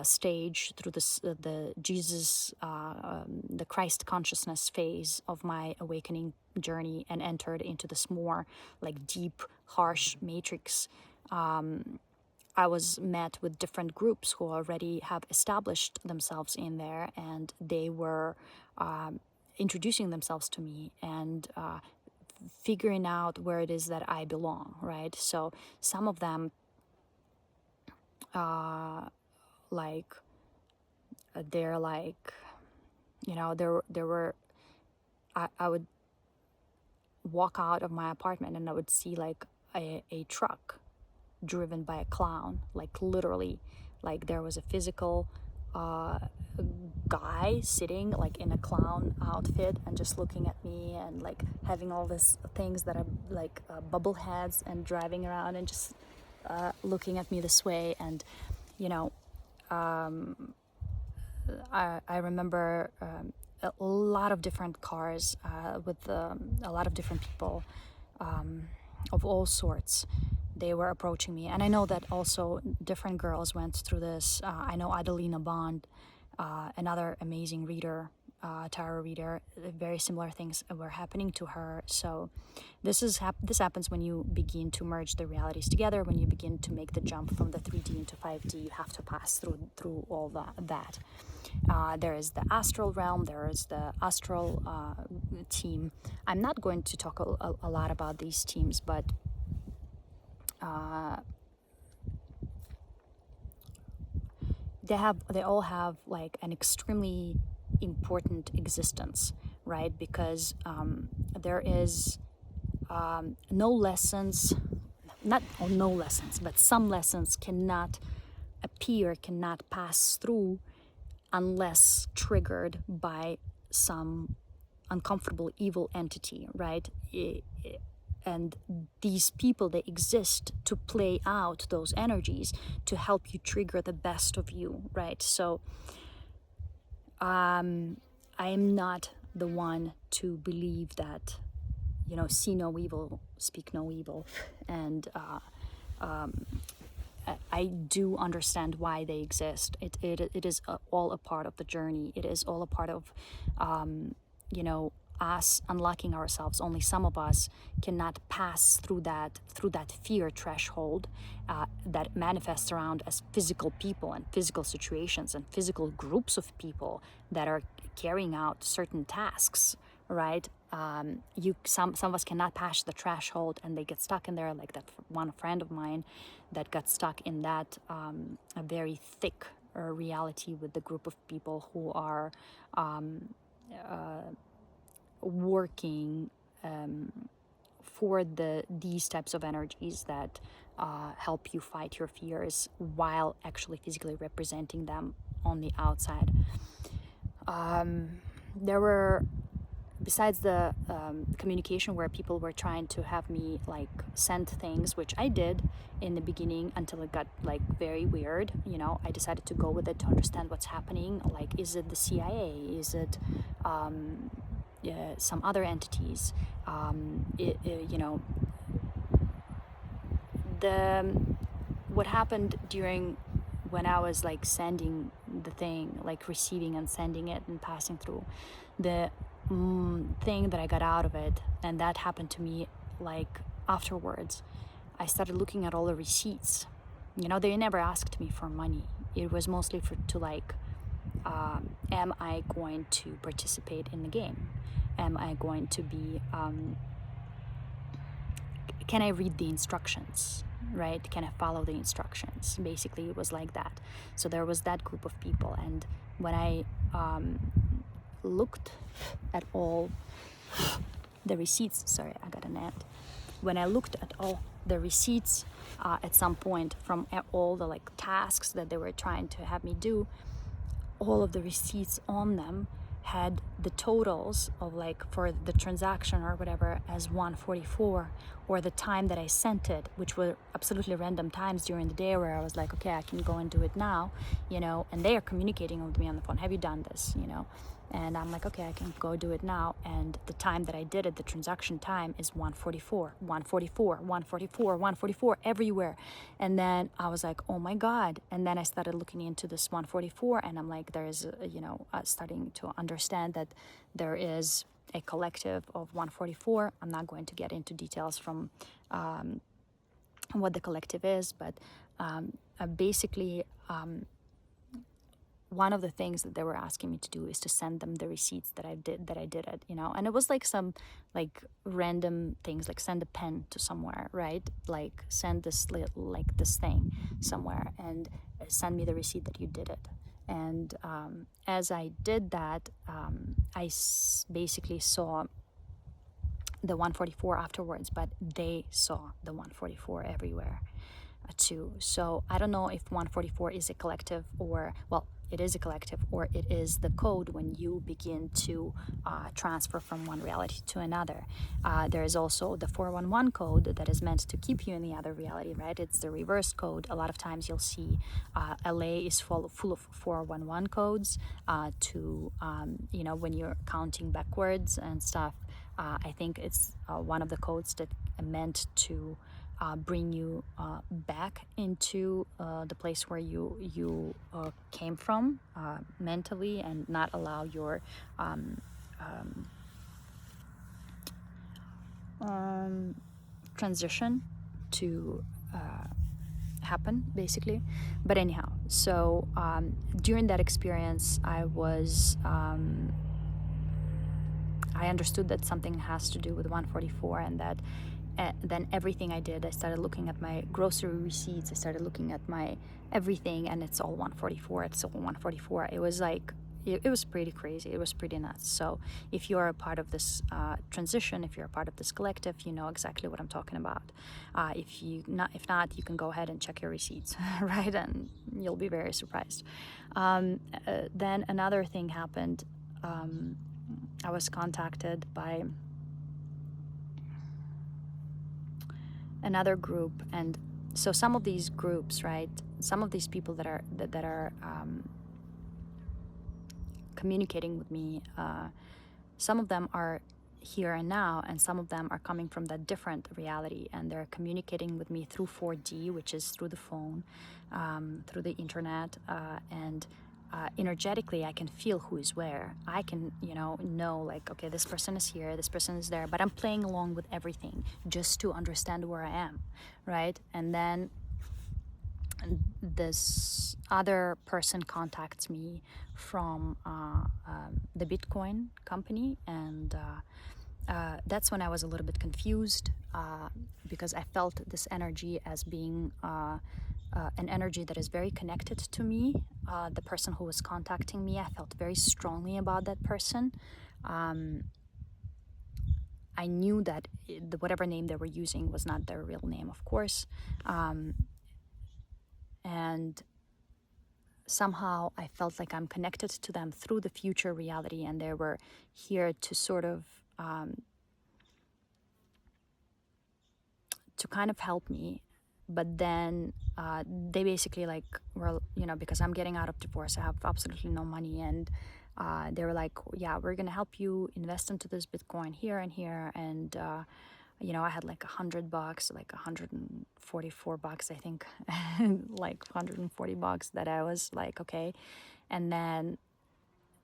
stage, through the Jesus, the Christ consciousness phase of my awakening journey, and entered into this more like deep, harsh matrix, I was met with different groups who already have established themselves in there, and they were introducing themselves to me and figuring out where it is that I belong, right? So some of them they're like, there were I would walk out of my apartment and I would see like a truck driven by a clown, like literally, like there was a physical guy sitting like in a clown outfit and just looking at me and like having all these things that are like bubble heads and driving around and just looking at me this way. And you know, I remember a lot of different cars with a lot of different people of all sorts. They were approaching me, and I know that also different girls went through this. I know Adelina Bond, another amazing reader, tarot reader. Very similar things were happening to her. So this happens when you begin to merge the realities together. When you begin to make the jump from the 3D into 5D, you have to pass through all that. There is the astral realm. There is the astral team. I'm not going to talk a lot about these teams, but they all have like an extremely important existence, right? Because there is no lessons, but some lessons cannot appear, cannot pass through unless triggered by some uncomfortable evil entity, right? And these people, they exist to play out those energies to help you trigger the best of you, right? So I am not the one to believe that, you know, see no evil, speak no evil. And I do understand why they exist. It is all a part of the journey. It is all a part of, you know, us unlocking ourselves. Only some of us cannot pass through that fear threshold that manifests around as physical people and physical situations and physical groups of people that are carrying out certain tasks, right? Some of us cannot pass the threshold and they get stuck in there, like that one friend of mine that got stuck in that a very thick reality with the group of people who are working for these types of energies that help you fight your fears while actually physically representing them on the outside. There were, besides the communication where people were trying to have me like send things, which I did in the beginning until it got like very weird, you know, I decided to go with it to understand what's happening. Like, is it the CIA? Is it some other entities? You know, what happened during when I was like sending the thing, like receiving and sending it and passing through, the thing that I got out of it, and that happened to me like afterwards, I started looking at all the receipts. You know, they never asked me for money. It was mostly to like, am I going to participate in the game? Am I going to be, can I read the instructions, right? Can I follow the instructions? Basically, it was like that. So there was that group of people. And when I looked at all the receipts, sorry, I got an ant. When I looked at all the receipts at some point from all the like tasks that they were trying to have me do, all of the receipts on them had the totals of like for the transaction or whatever as 144, or the time that I sent it, which were absolutely random times during the day where I was like, okay, I can go and do it now, you know, and they are communicating with me on the phone. Have you done this, you know? And I'm like, okay, I can go do it now. And the time that I did it, the transaction time is 144, 144, 144, 144 everywhere. And then I was like, oh my God. And then I started looking into this 144, and I'm like, there is, you know, starting to understand that there is a collective of 144. I'm not going to get into details from what the collective is, but basically, one of the things that they were asking me to do is to send them the receipts that I did it, you know. And it was like some like random things, like send a pen to somewhere, right? Like send this like this thing somewhere and send me the receipt that you did it. And as I did that, I basically saw the 144 afterwards, but they saw the 144 everywhere. too. So I don't know if 144 is a collective, or, well, it is a collective, or it is the code when you begin to transfer from one reality to another. There is also the 411 code that is meant to keep you in the other reality, right? It's the reverse code. A lot of times you'll see LA is full of 411 codes when you're counting backwards and stuff. I think it's one of the codes that are meant to bring you back into the place where you came from mentally, and not allow your transition to happen, basically. But anyhow, so during that experience, I understood that something has to do with 144, and that then everything I did, I started looking at my grocery receipts, I started looking at my everything, and it's all 144, it's all 144. It was like, it was pretty crazy, it was pretty nuts. So if you're a part of this transition, if you're a part of this collective, you know exactly what I'm talking about. If not, you can go ahead and check your receipts, right? And you'll be very surprised. Then another thing happened. I was contacted by another group, and so some of these groups, right, some of these people that are communicating with me, some of them are here and now, and some of them are coming from that different reality, and they're communicating with me through 4D, which is through the phone, through the internet, and energetically I can feel who is where. I can know like, okay, this person is here, this person is there, but I'm playing along with everything just to understand where I am, right? And then this other person contacts me from the Bitcoin company, and that's when I was a little bit confused, because I felt this energy as being an energy that is very connected to me. The person who was contacting me, I felt very strongly about that person. I knew that whatever name they were using was not their real name, of course. And somehow I felt like I'm connected to them through the future reality, and they were here to sort of to kind of help me. But then they basically like were, because I'm getting out of divorce, I have absolutely no money, and they were like, yeah, we're gonna help you invest into this Bitcoin here and here. And I had like $100, like $144, I think, like $140 that I was like, okay. And then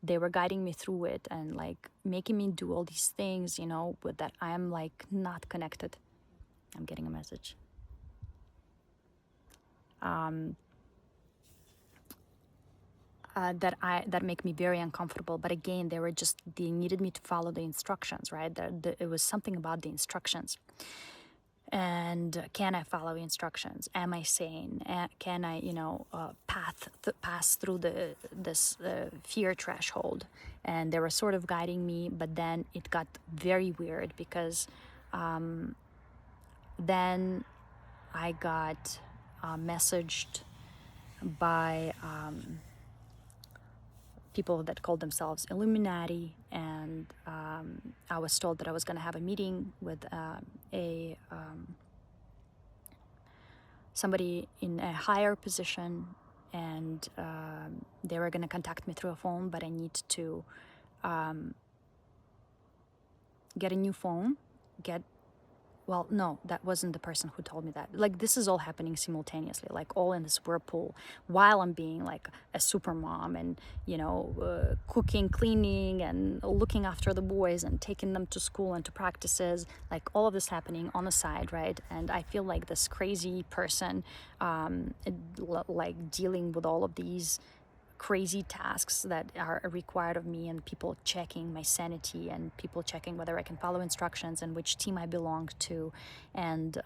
they were guiding me through it, and like making me do all these things, with that I'm like not connected. I'm getting a message. That make me very uncomfortable. But again, they needed me to follow the instructions, right? It was something about the instructions. And can I follow instructions? Am I sane? Can I, pass through this fear threshold? And they were sort of guiding me, but then it got very weird, because then I got messaged by people that called themselves Illuminati, and I was told that I was going to have a meeting with somebody in a higher position, and they were going to contact me through a phone, but I need to get a new phone, well, no, that wasn't the person who told me that. Like, this is all happening simultaneously, like all in this whirlpool, while I'm being like a super mom, and, cooking, cleaning, and looking after the boys, and taking them to school and to practices, like all of this happening on the side, right? And I feel like this crazy person, like dealing with all of these crazy tasks that are required of me, and people checking my sanity, and people checking whether I can follow instructions, and which team I belong to. And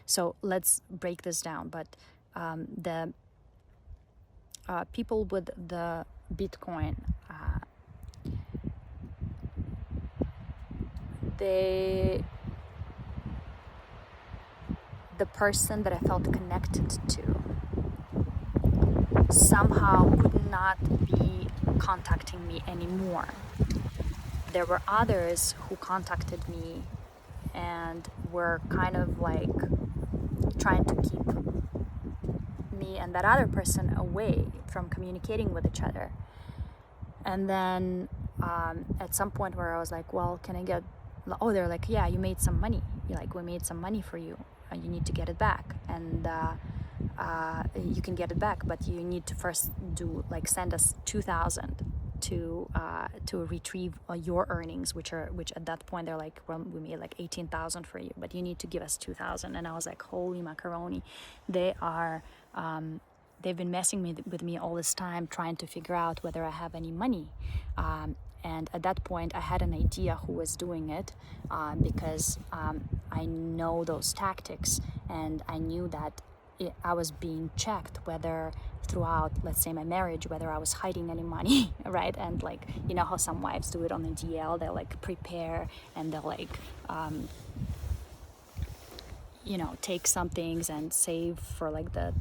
so let's break this down. But the people with the Bitcoin, they the person that I felt connected to somehow could not be contacting me anymore. There were others who contacted me and were kind of like trying to keep me and that other person away from communicating with each other. And then at some point where I was like, well, can I get, oh, they're like, yeah, you made some money. Like, we made some money for you and you need to get it back. And you can get it back, but you need to first send us 2,000 to retrieve your earnings, which at that point they're like, well, we made like 18,000 for you, but you need to give us 2,000. And I was like, holy macaroni, they are they've been messing with me all this time, trying to figure out whether I have any money. And at that point I had an idea who was doing it, because I know those tactics, and I knew that I was being checked whether throughout, let's say, my marriage, whether I was hiding any money, right? And like, you know how some wives do it on the DL, they'll like prepare and they'll like take some things and save for like the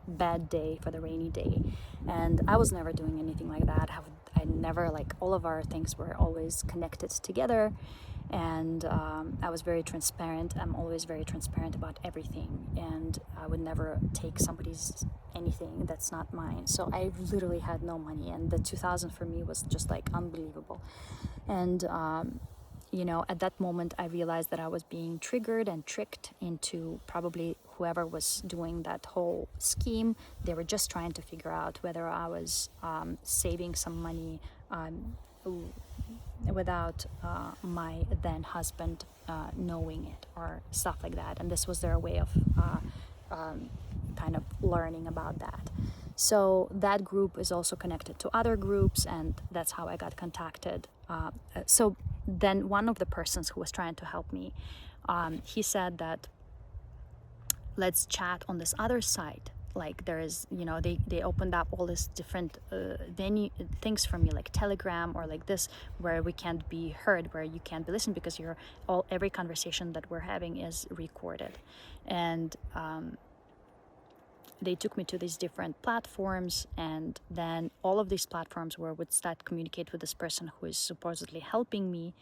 bad day, for the rainy day. And I was never doing anything like that. I never, like, all of our things were always connected together. And I was very transparent. I'm always very transparent about everything, and I would never take somebody's anything that's not mine. So I literally had no money, and the 2,000 for me was just like unbelievable. And at that moment I realized that I was being triggered and tricked into, probably whoever was doing that whole scheme, they were just trying to figure out whether I was saving some money without my then husband knowing it, or stuff like that. And this was their way of kind of learning about that. So that group is also connected to other groups, and that's how I got contacted. So then one of the persons who was trying to help me, he said that let's chat on this other site. Like, there is, they opened up all these different venue things for me, like Telegram or like this, where we can't be heard, where you can't be listened, because every conversation that we're having is recorded. And they took me to these different platforms, and then all of these platforms where I would start communicate with this person who is supposedly helping me,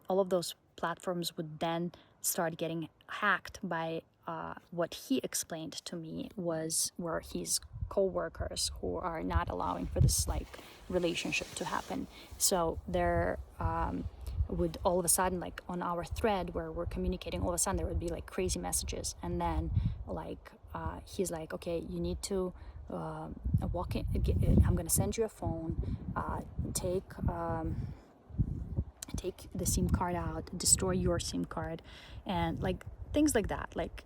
all of those platforms would then start getting hacked by what he explained to me were his co-workers who are not allowing for this like relationship to happen. So there would all of a sudden, like on our thread where we're communicating, all of a sudden there would be like crazy messages, and then like he's like, okay, you need to walk in, I'm gonna send you a phone, take the SIM card out, destroy your SIM card, and like things like that. Like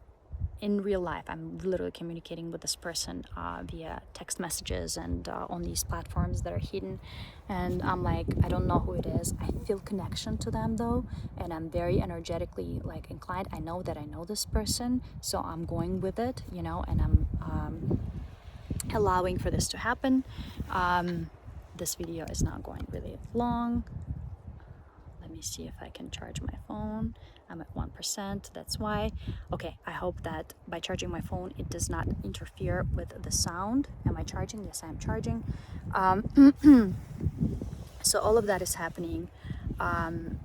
in real life, I'm literally communicating with this person via text messages and on these platforms that are hidden. And I'm like, I don't know who it is. I feel connection to them though, and I'm very energetically like inclined. I know that I know this person, so I'm going with it, and I'm allowing for this to happen. This video is not going really long. Let me see if I can charge my phone. I'm at 1%, that's why. Okay, I hope that by charging my phone, it does not interfere with the sound. Am I charging? Yes, I'm charging. So all of that is happening. And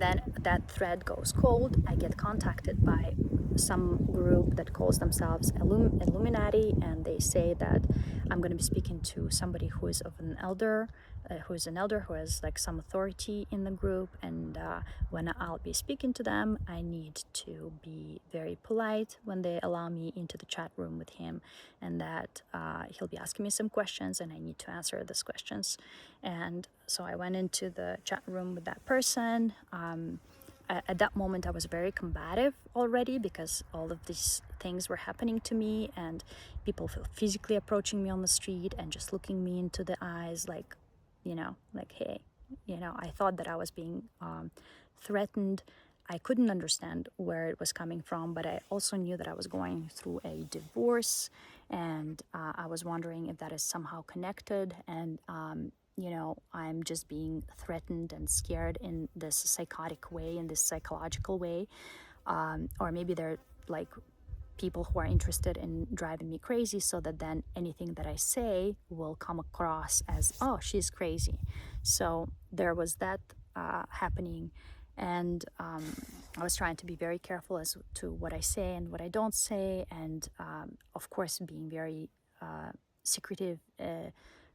then that thread goes cold. I get contacted by some group that calls themselves Illuminati, and they say that I'm going to be speaking to somebody who is an elder who has like some authority in the group, and when I'll be speaking to them, I need to be very polite when they allow me into the chat room with him, and that he'll be asking me some questions and I need to answer those questions. And so I went into the chat room with that person. At that moment I was very combative already, because all of these things were happening to me, and people physically approaching me on the street and just looking me into the eyes, like, hey, I thought that I was being threatened. I couldn't understand where it was coming from, but I also knew that I was going through a divorce, and I was wondering if that is somehow connected, and I'm just being threatened and scared in this psychotic way, in this psychological way. or maybe they're like people who are interested in driving me crazy, so that then anything that I say will come across as, oh, she's crazy. So there was that happening, and I was trying to be very careful as to what I say and what I don't say, and of course being very secretive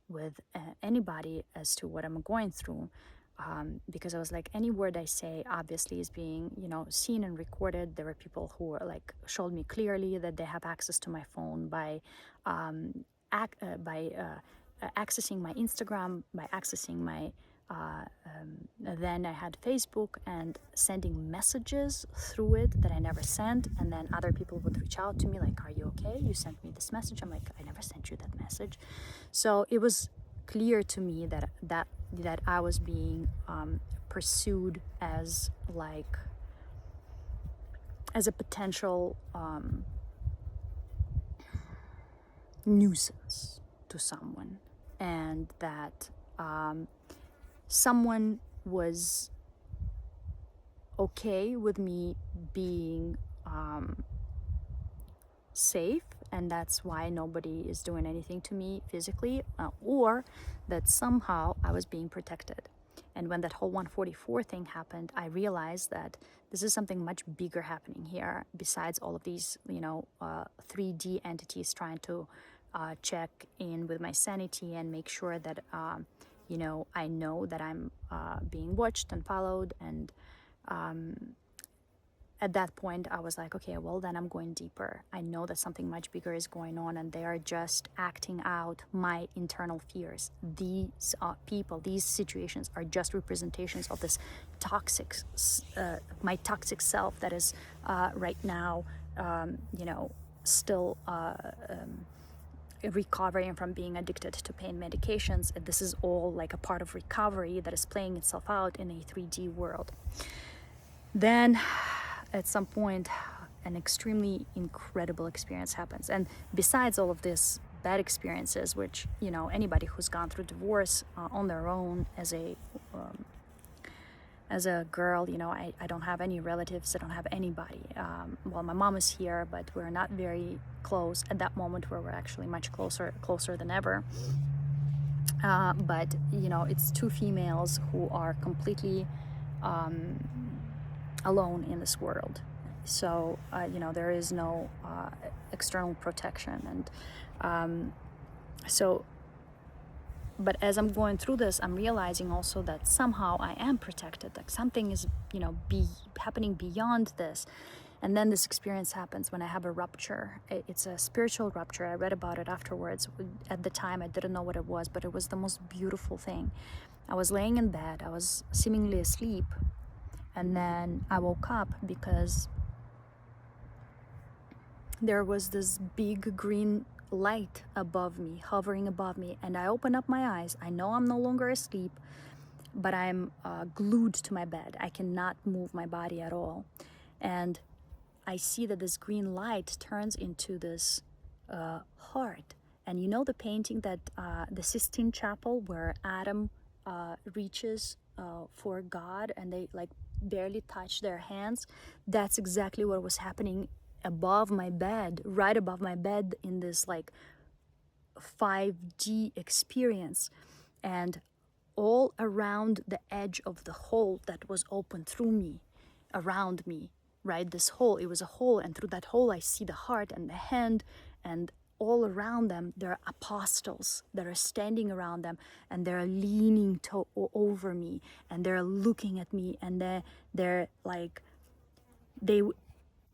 with anybody as to what I'm going through. Because I was like, any word I say obviously is being, seen and recorded. There were people who were like, showed me clearly that they have access to my phone by accessing my Instagram, by accessing my then I had Facebook and sending messages through it that I never sent, and then other people would reach out to me like, are you okay? You sent me this message. I'm like, I never sent you that message. So it was clear to me that I was being pursued as a potential nuisance to someone, and that someone was okay with me being safe, and that's why nobody is doing anything to me physically, or that somehow I was being protected. And when that whole 144 thing happened, I realized that this is something much bigger happening here, besides all of these 3D entities trying to check in with my sanity and make sure that I know that I'm being watched and followed. And at that point I was like, okay, well then I'm going deeper. I know that something much bigger is going on, and they are just acting out my internal fears. These people, these situations are just representations of this toxic, my toxic self that is right now, still recovering from being addicted to pain medications. And this is all like a part of recovery that is playing itself out in a 3D world. Then at some point an extremely incredible experience happens, and besides all of this bad experiences, which anybody who's gone through divorce on their own as a girl, I don't have any relatives, I don't have anybody. Well, my mom is here, but we're not very close at that moment, where we're actually much closer than ever. But it's two females who are completely alone in this world. So there is no external protection, and but as I'm going through this, I'm realizing also that somehow I am protected, like something is happening beyond this. And then this experience happens when I have a rupture. It's a spiritual rupture. I read about it afterwards. At the time I didn't know what it was, but it was the most beautiful thing. I was laying in bed, I was seemingly asleep, and then I woke up because there was this big green light above me, hovering above me, and I open up my eyes. I know I'm no longer asleep, but I'm glued to my bed. I cannot move my body at all. And I see that this green light turns into this heart. And the painting that the Sistine Chapel, where Adam reaches for God and they like barely touch their hands, that's exactly what was happening above my bed, right above my bed, in this like 5D experience. And all around the edge of the hole that was open through me, around me, right, this hole, it was a hole, and through that hole I see the heart and the hand, and all around them there are apostles that are standing around them, and they're leaning over me, and they're looking at me, and they're like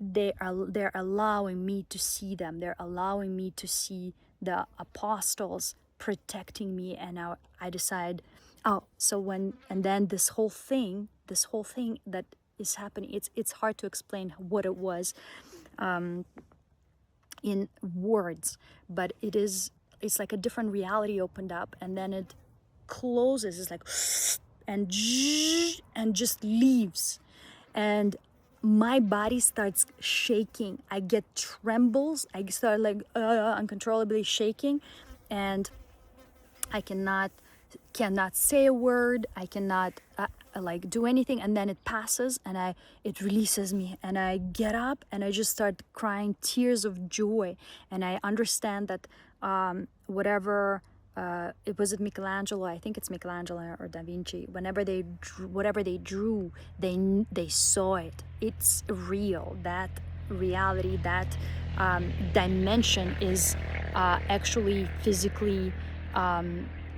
they're allowing me to see them. They're allowing me to see the apostles protecting me. And I decide, and then this whole thing that is happening, it's hard to explain what it was in words, but it's like a different reality opened up, and then it closes. It's like and just leaves, and my body starts shaking. I get trembles. I start like uncontrollably shaking, and I cannot say a word. I cannot like do anything, and then it passes, and it releases me, and I get up and I just start crying tears of joy. And I understand that whatever it was it Michelangelo, I think it's Michelangelo or Da Vinci, whenever they drew, whatever they drew, they saw it. It's real. That reality, that dimension is actually physically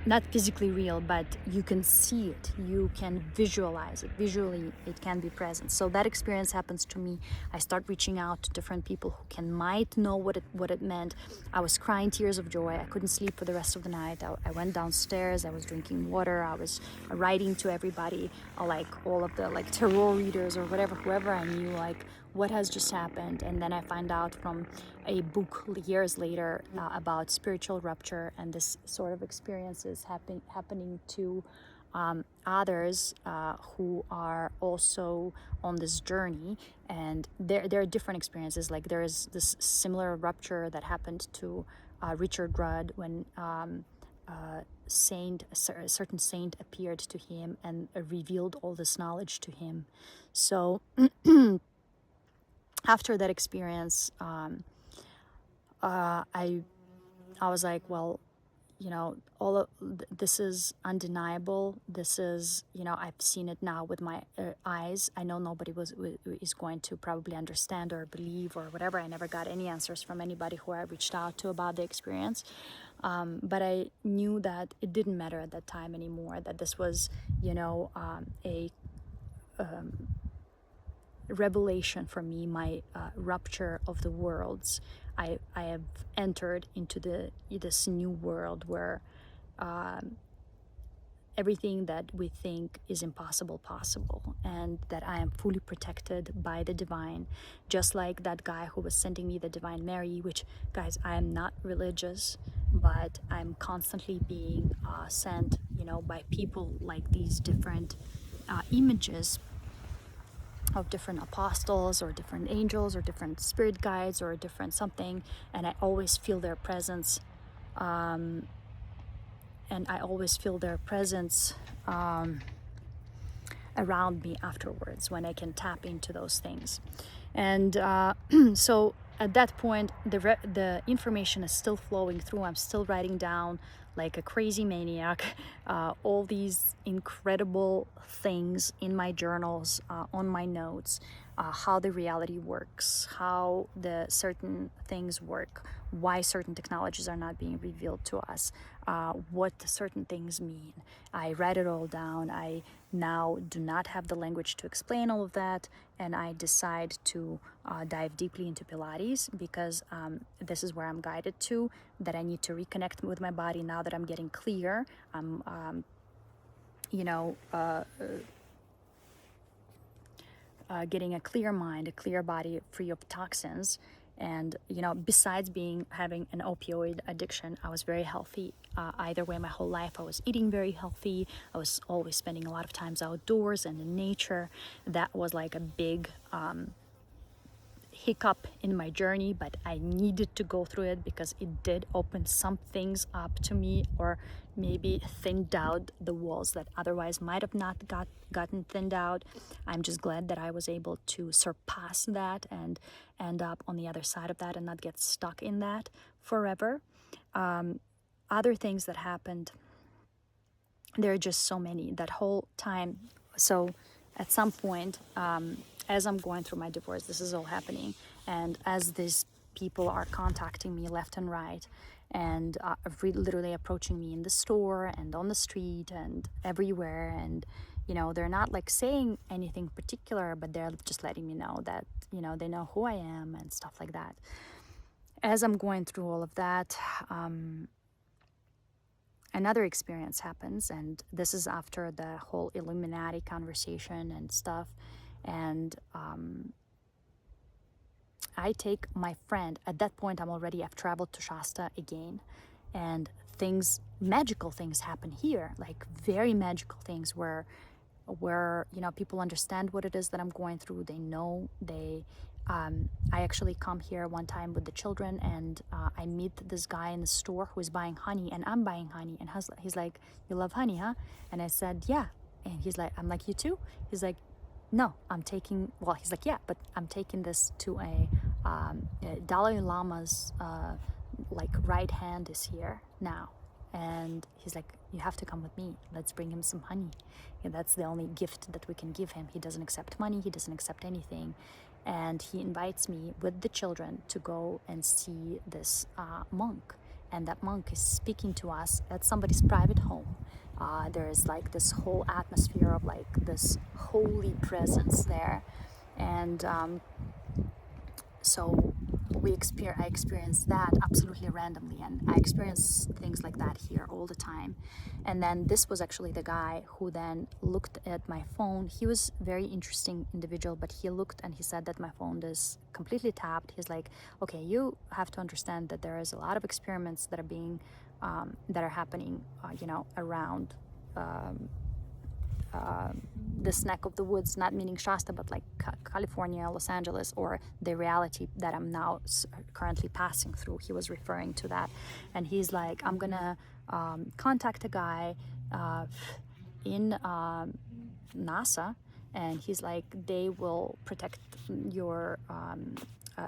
not physically real, but you can see it, you can visualize it, visually it can be present. So that experience happens to me. I start reaching out to different people who might know what it meant. I was crying tears of joy. I couldn't sleep for the rest of the night. I went downstairs, I was drinking water, I was writing to everybody, like all of the like tarot readers or whoever I knew, like what has just happened. And then I find out from a book years later about spiritual rupture, and this sort of experiences happening to others who are also on this journey. And there are different experiences. Like there is this similar rupture that happened to Richard Rudd when a certain saint appeared to him and revealed all this knowledge to him. So after that experience, I was like, well, all of this is undeniable. This is, I've seen it now with my eyes. I know nobody is going to probably understand or believe or whatever. I never got any answers from anybody who I reached out to about the experience. But I knew that it didn't matter at that time anymore, that this was, a revelation for me, my rupture of the worlds. I have entered into this new world where everything that we think is impossible possible, and that I am fully protected by the divine, just like that guy who was sending me the Divine Mary, which, guys, I am not religious, but I'm constantly being sent, by people like these different images of different apostles or different angels or different spirit guides or different something, and I always feel their presence, and I always feel their presence around me afterwards when I can tap into those things. And so at that point, the information is still flowing through. I'm still writing down like a crazy maniac all these incredible things in my journals, on my notes, how the reality works, how the certain things work, why certain technologies are not being revealed to us, what certain things mean. I write it all down. I now do not have the language to explain all of that, and I decide to dive deeply into Pilates, because this is where I'm guided to, that I need to reconnect with my body now that I'm getting clear. I'm getting a clear mind, a clear body, free of toxins. And besides having an opioid addiction, I was very healthy. Either way, my whole life I was eating very healthy. I was always spending a lot of times outdoors and in nature. That was like a big hiccup in my journey, but I needed to go through it because it did open some things up to me, or maybe thinned out the walls that otherwise might have not gotten thinned out. I'm just glad that I was able to surpass that and end up on the other side of that and not get stuck in that forever. Other things that happened, there are just so many that whole time. So at some point, as I'm going through my divorce, this is all happening, and as these people are contacting me left and right, and literally approaching me in the store and on the street and everywhere, and they're not like saying anything particular, but they're just letting me know that they know who I am and stuff like that. As I'm going through all of that, another experience happens, and this is after the whole Illuminati conversation and stuff. And I take my friend. At that point, I've traveled to Shasta again, and magical things happen here, like very magical things where people understand what it is that I'm going through. They know. I actually come here one time with the children, and I meet this guy in the store who is buying honey, and I'm buying honey, and he's like, "You love honey, huh?" And I said, "Yeah." And he's like, I'm like, you too? He's like, no, I'm taking, well, he's like, yeah, but I'm taking this to a Dalai Lama's like right hand is here now. And he's like, you have to come with me. Let's bring him some honey. And that's the only gift that we can give him. He doesn't accept money. He doesn't accept anything. And he invites me with the children to go and see this monk. And that monk is speaking to us at somebody's private home. There is like this whole atmosphere of like this holy presence there. And so I experienced that absolutely randomly, and I experience things like that here all the time. And then this was actually the guy who then looked at my phone. He was a very interesting individual, but he looked and he said that my phone is completely tapped. He's like, okay, you have to understand that there is a lot of experiments that are being that are happening around this neck of the woods, not meaning Shasta, but like California, Los Angeles, or the reality that I'm now currently passing through. He was referring to that. And he's like, I'm gonna contact a guy in NASA, and he's like, they will protect your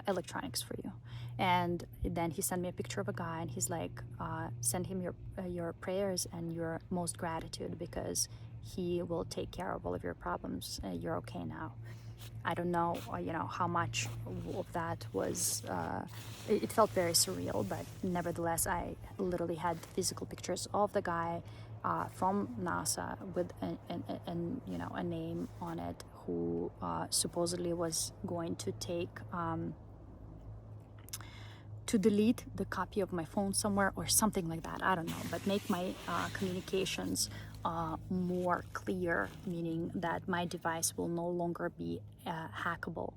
electronics for you. And then he sent me a picture of a guy, and he's like, send him your prayers and your most gratitude, because he will take care of all of your problems. You're okay now. I don't know, how much of that was, it felt very surreal, but nevertheless, I literally had physical pictures of the guy from NASA with a name on it, who supposedly was going to take, to delete the copy of my phone somewhere or something like that. I don't know, but make my communications more clear, meaning that my device will no longer be hackable.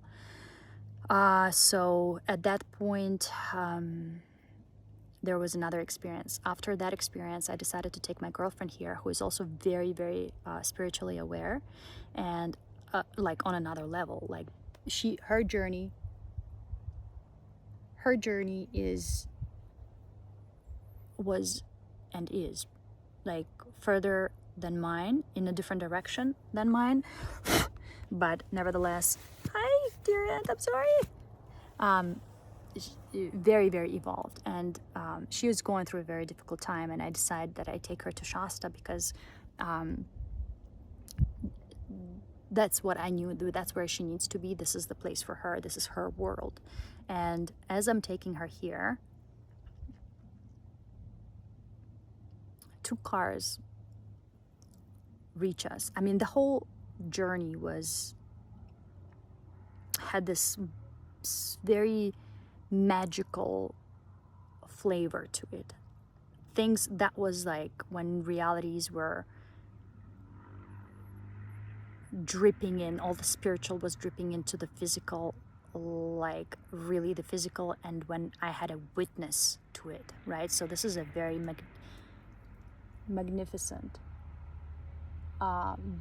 So at that point, there was another experience. After that experience, I decided to take my girlfriend here, who is also very, very spiritually aware, and like on another level. Like her journey was like further than mine, in a different direction than mine, but nevertheless, hi dear aunt, I'm sorry, very, very evolved. And she was going through a very difficult time, and I decided that I take her to Shasta because that's what I knew, that's where she needs to be. This is the place for her. This is her world. And as I'm taking her here, 2 cars reach us. I mean, the whole journey had this very magical flavor to it. Things that was like when realities were dripping in, all the spiritual was dripping into the physical, like really the physical, and when I had a witness to it, right? So this is a very magnificent,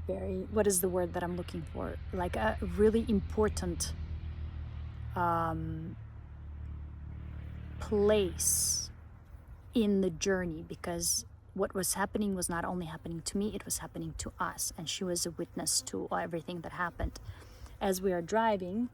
very, what is the word that I'm looking for? Like a really important place in the journey, because what was happening was not only happening to me, it was happening to us, and she was a witness to everything that happened. As we are driving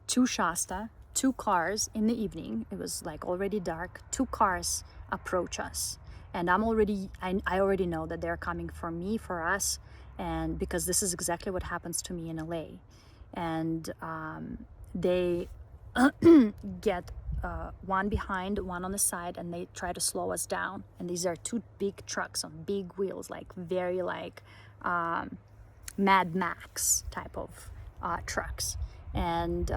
to Shasta, 2 cars in the evening, it was like already dark, 2 cars approach us, and I already know that they're coming for me, for us, and because this is exactly what happens to me in LA. And they get one behind, one on the side, and they try to slow us down. And these are 2 big trucks on big wheels, like very like Mad Max type of trucks. And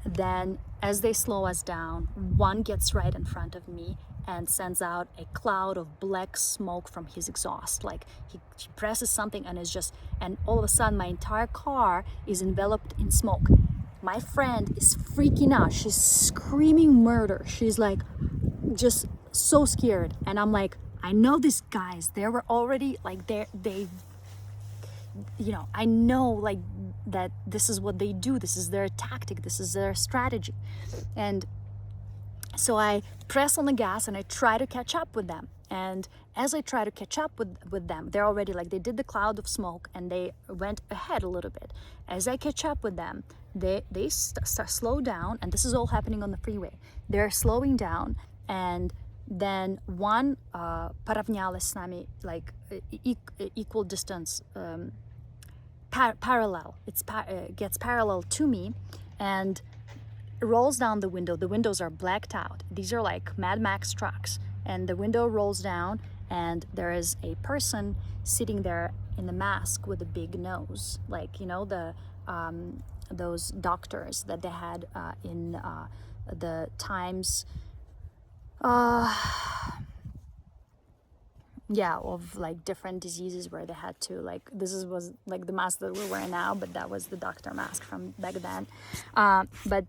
then as they slow us down, one gets right in front of me and sends out a cloud of black smoke from his exhaust. Like he presses something, and it's just, and all of a sudden my entire car is enveloped in smoke. My friend is freaking out. She's screaming murder. She's like just so scared. And I'm like, I know these guys. They were already like, they I know like that this is what they do. This is their tactic. This is their strategy. And so I press on the gas and I try to catch up with them. And as I try to catch up with them, they're already like, they did the cloud of smoke and they went ahead a little bit. As I catch up with them, they slow down, and this is all happening on the freeway. They're slowing down, and then one поравнялась с нами, like equal distance, parallel. It gets parallel to me, and rolls down the window. The windows are blacked out. These are like Mad Max trucks, and the window rolls down, and there is a person sitting there in the mask with a big nose, like, you know, the those doctors that they had in the times, yeah, of like different diseases where they had to, like, was like the mask that we're wearing now, but that was the doctor mask from back then. But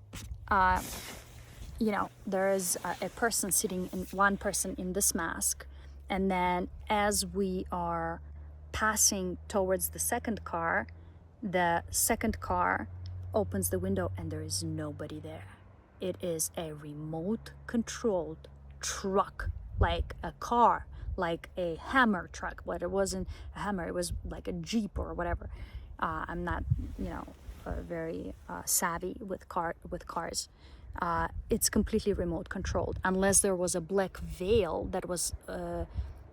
you know, there is a person sitting in, one person in this mask, and then as we are passing towards the second car opens the window and there is nobody there. It is a remote controlled truck, like a car, like a Hammer truck, but it wasn't a Hammer, it was like a Jeep or whatever. I'm not, you know, very savvy with cars. It's completely remote controlled, unless there was a black veil that was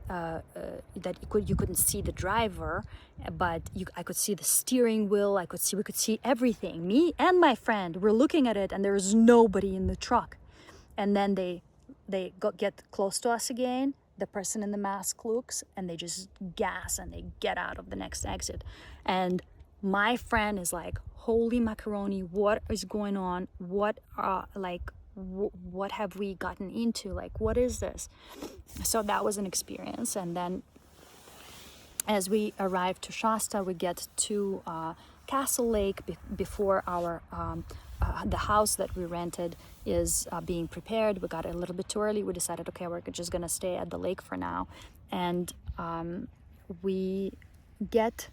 that you couldn't see the driver, but I could see the steering wheel. We could see everything. Me and my friend were looking at it, and there was nobody in the truck. And then they get close to us again. The person in the mask looks, and they just gas and they get out of the next exit. And my friend is like, holy macaroni, what is going on? What what have we gotten into? Like, what is this? So that was an experience. And then as we arrive to Shasta, we get to Castle Lake before our the house that we rented is being prepared. We got a little bit too early. We decided, okay, we're just gonna stay at the lake for now. And we get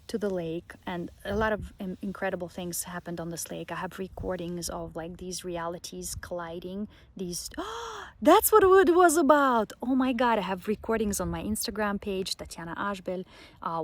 to the lake, and a lot of incredible things happened on this lake. I have recordings of like these realities colliding. That's what it was about. Oh my God, I have recordings on my Instagram page, Tatiana Ashbel,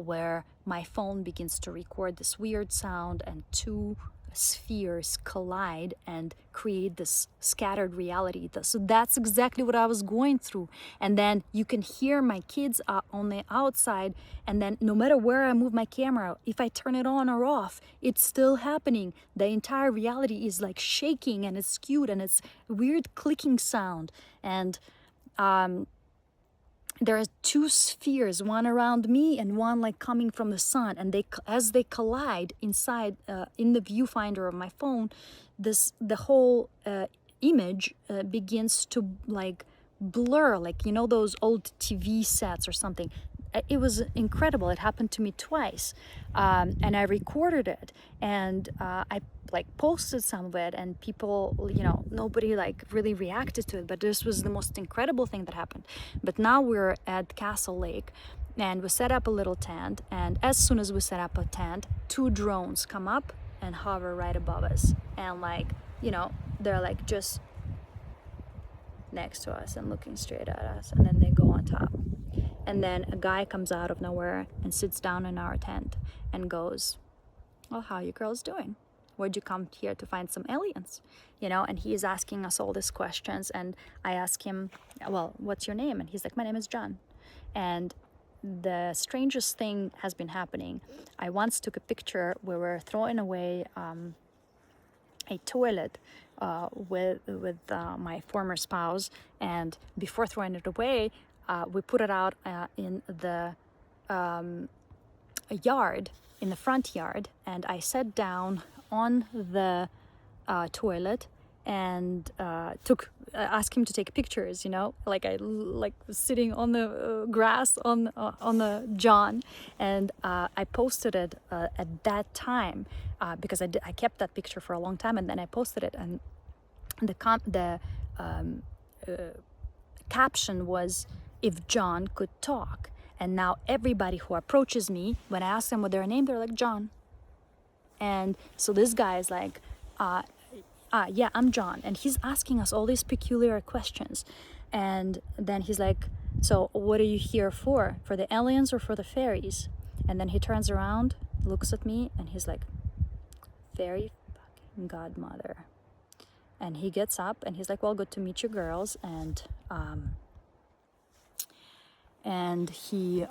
where my phone begins to record this weird sound, and two spheres collide and create this scattered reality. So that's exactly what I was going through. And then you can hear my kids on the outside, and then no matter where I move my camera, if I turn it on or off, it's still happening. The entire reality is like shaking, and it's skewed, and it's weird clicking sound. And there are two spheres, one around me and one like coming from the sun, and as they collide inside in the viewfinder of my phone, the whole image begins to like blur, like, you know, those old TV sets or something. It was incredible. It happened to me twice, and I recorded it, and I like posted some of it, and people, you know, nobody like really reacted to it, but this was the most incredible thing that happened. But now we're at Castle Lake, and we set up a little tent, and as soon as we set up a tent, two drones come up and hover right above us, and like, you know, they're like just next to us and looking straight at us, and then they go on top. And then a guy comes out of nowhere and sits down in our tent and goes, well, how you girls doing? Where'd you come here to find some aliens? You know, and he is asking us all these questions. And I ask him, well, what's your name? And he's like, my name is John. And the strangest thing has been happening. I once took a picture where we were throwing away a toilet with my former spouse. And before throwing it away, we put it out in the yard, in the front yard, and I sat down on the toilet and asked him to take pictures. You know, like I sitting on the grass on the John, and I posted it at that time because I kept that picture for a long time, and then I posted it, and the caption was, if John could talk. And now everybody who approaches me, when I ask them what their name, they're like, John. And so this guy is like, yeah, I'm John. And he's asking us all these peculiar questions. And then he's like, So what are you here for? For the aliens or for the fairies? And then he turns around, looks at me, and he's like, fairy fucking godmother. And he gets up and he's like, well, good to meet you girls. And he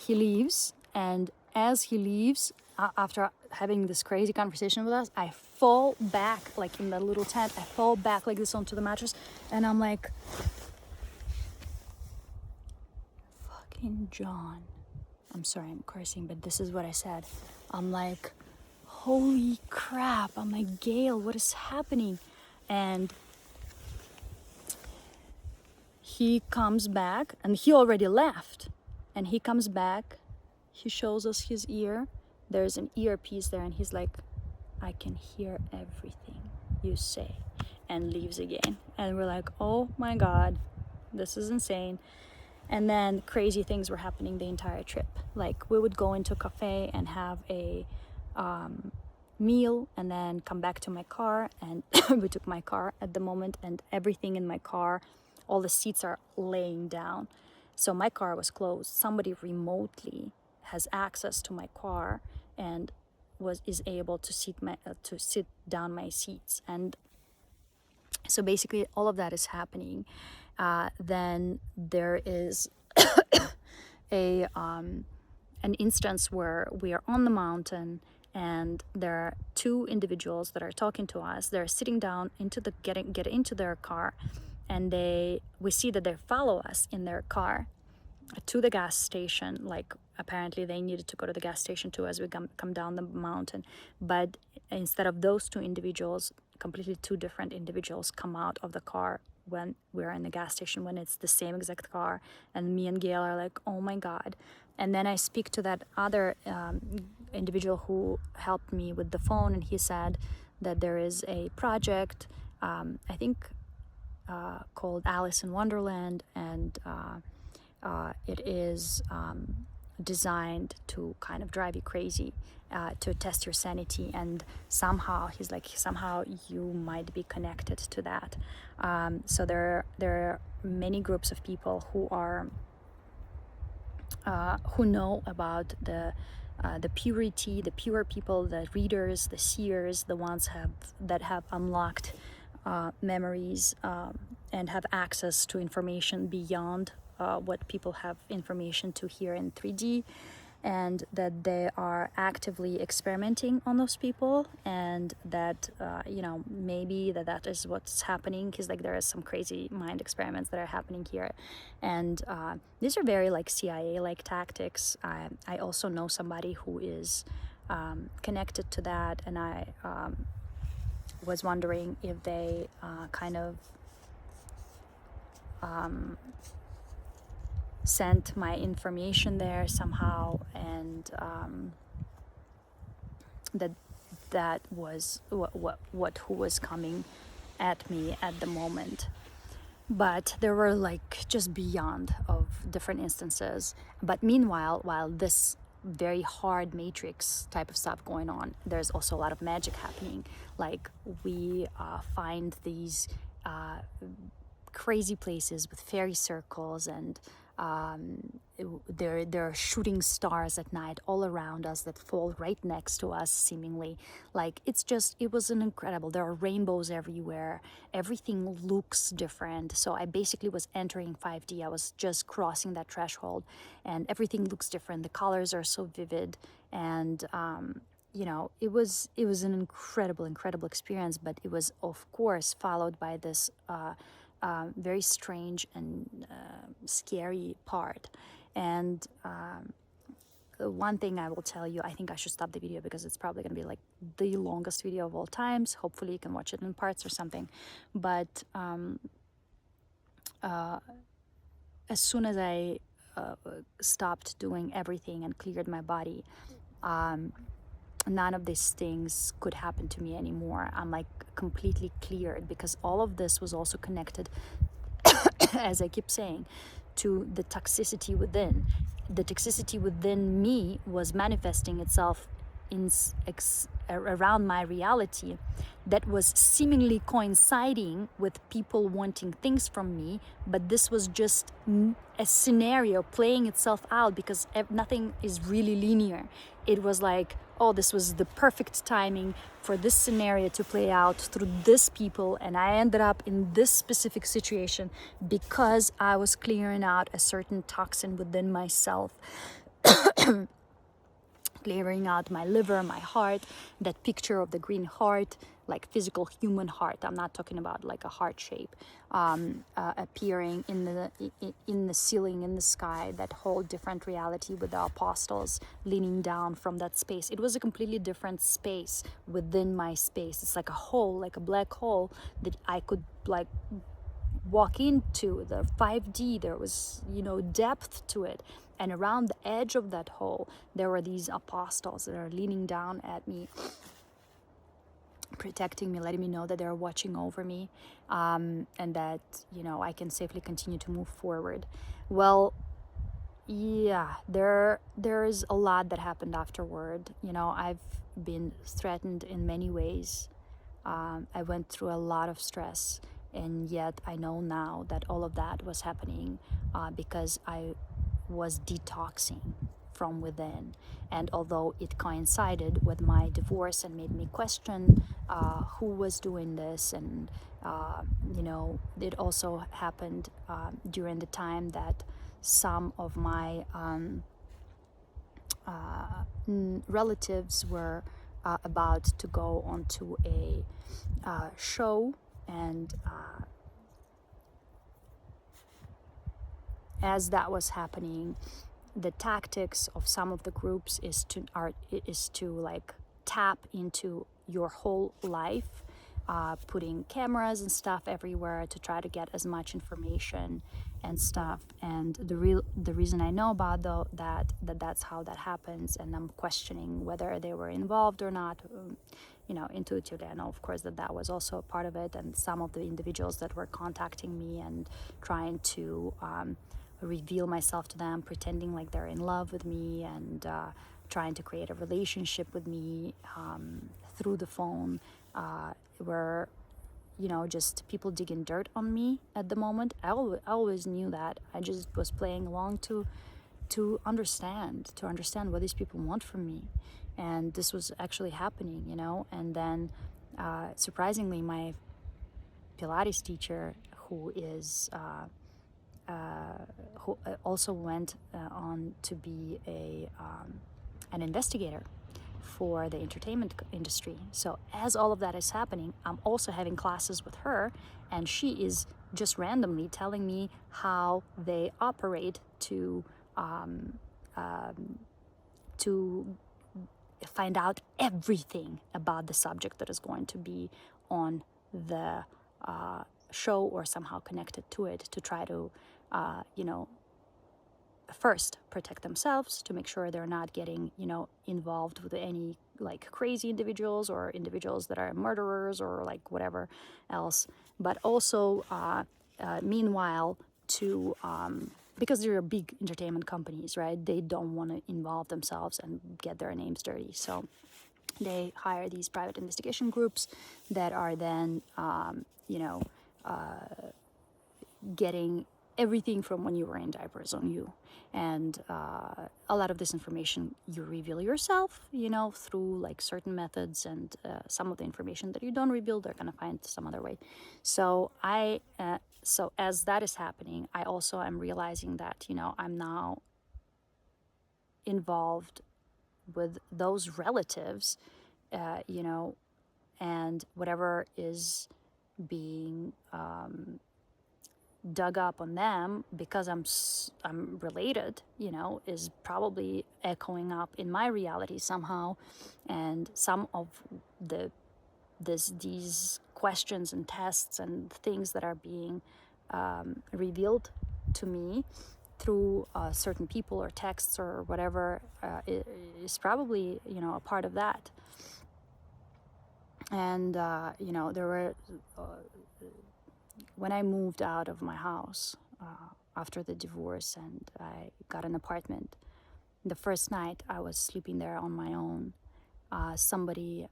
leaves. And as he leaves, after having this crazy conversation with us, I fall back, like in the little tent, I fall back like this onto the mattress, and I'm like, fucking John. I'm sorry, I'm cursing, but this is what I said. I'm like, holy crap. I'm like, Gail, what is happening? And he comes back, and he already left. And he comes back, he shows us his ear. There's an earpiece there, and he's like, I can hear everything you say, and leaves again. And we're like, oh my God, this is insane. And then crazy things were happening the entire trip. Like, we would go into a cafe and have a meal, and then come back to my car, and we took my car at the moment, and everything in my car, all the seats are laying down. So my car was closed. Somebody remotely has access to my car and is able to sit down my seats. And so basically all of that is happening. Then there is an instance where we are on the mountain, and there are two individuals that are talking to us. They're sitting down get into their car, and we see that they follow us in their car to the gas station. Like, apparently they needed to go to the gas station too as we come down the mountain. But instead of those two individuals, completely two different individuals come out of the car when we're in the gas station, when it's the same exact car. And me and Gail are like, oh my God. And then I speak to that other individual who helped me with the phone, and he said that there is a project, I think called Alice in Wonderland, and it is designed to kind of drive you crazy, to test your sanity. And somehow you might be connected to that. So there are many groups of people who know about the purity, the pure people, the readers, the seers, the ones that have unlocked memories and have access to information beyond what people have information to here in 3D, and that they are actively experimenting on those people, and that maybe that is what's happening, because like there is some crazy mind experiments that are happening here. And these are very like CIA like tactics. I also know somebody who is connected to that, and I was wondering if they kind of sent my information there somehow, and that was who was coming at me at the moment. But there were like just beyond of different instances. But meanwhile, while this very hard matrix type of stuff going on, there's also a lot of magic happening. Like, we find these crazy places with fairy circles, and there are shooting stars at night all around us that fall right next to us, seemingly. Like, it was an incredible. There are rainbows everywhere. Everything looks different. So I basically was entering 5D. I was just crossing that threshold, and everything looks different. The colors are so vivid, and it was an incredible experience. But it was, of course, followed by this very strange and scary part. And one thing I will tell you, I think I should stop the video because it's probably going to be like the longest video of all times. Hopefully you can watch it in parts or something. But as soon as I stopped doing everything and cleared my body, none of these things could happen to me anymore. I'm like completely cleared, because all of this was also connected, as I keep saying, to the toxicity within. The toxicity within me was manifesting itself around my reality that was seemingly coinciding with people wanting things from me, but this was just a scenario playing itself out, because nothing is really linear. It was like, oh, this was the perfect timing for this scenario to play out through this people, and I ended up in this specific situation because I was clearing out a certain toxin within myself. Clearing out my liver, my heart, that picture of the green heart, like physical human heart. I'm not talking about like a heart shape appearing in the ceiling, in the sky, that whole different reality with the apostles leaning down from that space. It was a completely different space within my space. It's like a hole, like a black hole that I could like walk into. The 5D, there was, depth to it, and around the edge of that hole there were these apostles that are leaning down at me, protecting me, letting me know that they're watching over me, and that I can safely continue to move forward. Well, yeah, there's a lot that happened afterward. I've been threatened in many ways. I went through a lot of stress, and yet I know now that all of that was happening because I was detoxing from within. And although it coincided with my divorce and made me question who was doing this, and it also happened during the time that some of my relatives were about to go onto a show, and as that was happening, the tactics of some of the groups is to like tap into your whole life, putting cameras and stuff everywhere to try to get as much information and stuff. And the reason I know about that's how that happens, and I'm questioning whether they were involved or not. Intuitively I know, of course, that was also a part of it, and some of the individuals that were contacting me and trying to reveal myself to them, pretending like they're in love with me, and trying to create a relationship with me through the phone, were just people digging dirt on me at the moment. I always knew that. I just was playing along to understand what these people want from me, and this was actually happening, and then surprisingly, my Pilates teacher, who is who also went on to be an investigator for the entertainment industry. So as all of that is happening, I'm also having classes with her, and she is just randomly telling me how they operate to find out everything about the subject that is going to be on the show, or somehow connected to it, to try to first protect themselves, to make sure they're not getting involved with any like crazy individuals, or individuals that are murderers, or like whatever else, but also meanwhile to because they're big entertainment companies, right? They don't want to involve themselves and get their names dirty, so they hire these private investigation groups that are then getting everything from when you were in diapers on you. And a lot of this information you reveal yourself, through like certain methods, and some of the information that you don't reveal, they're going to find some other way. So so as that is happening, I also am realizing that, I'm now involved with those relatives, and whatever is being dug up on them, because I'm related, is probably echoing up in my reality somehow. And some of these questions and tests and things that are being revealed to me through certain people or texts or whatever is probably a part of that. And there were when I moved out of my house after the divorce, and I got an apartment, the first night I was sleeping there on my own, somebody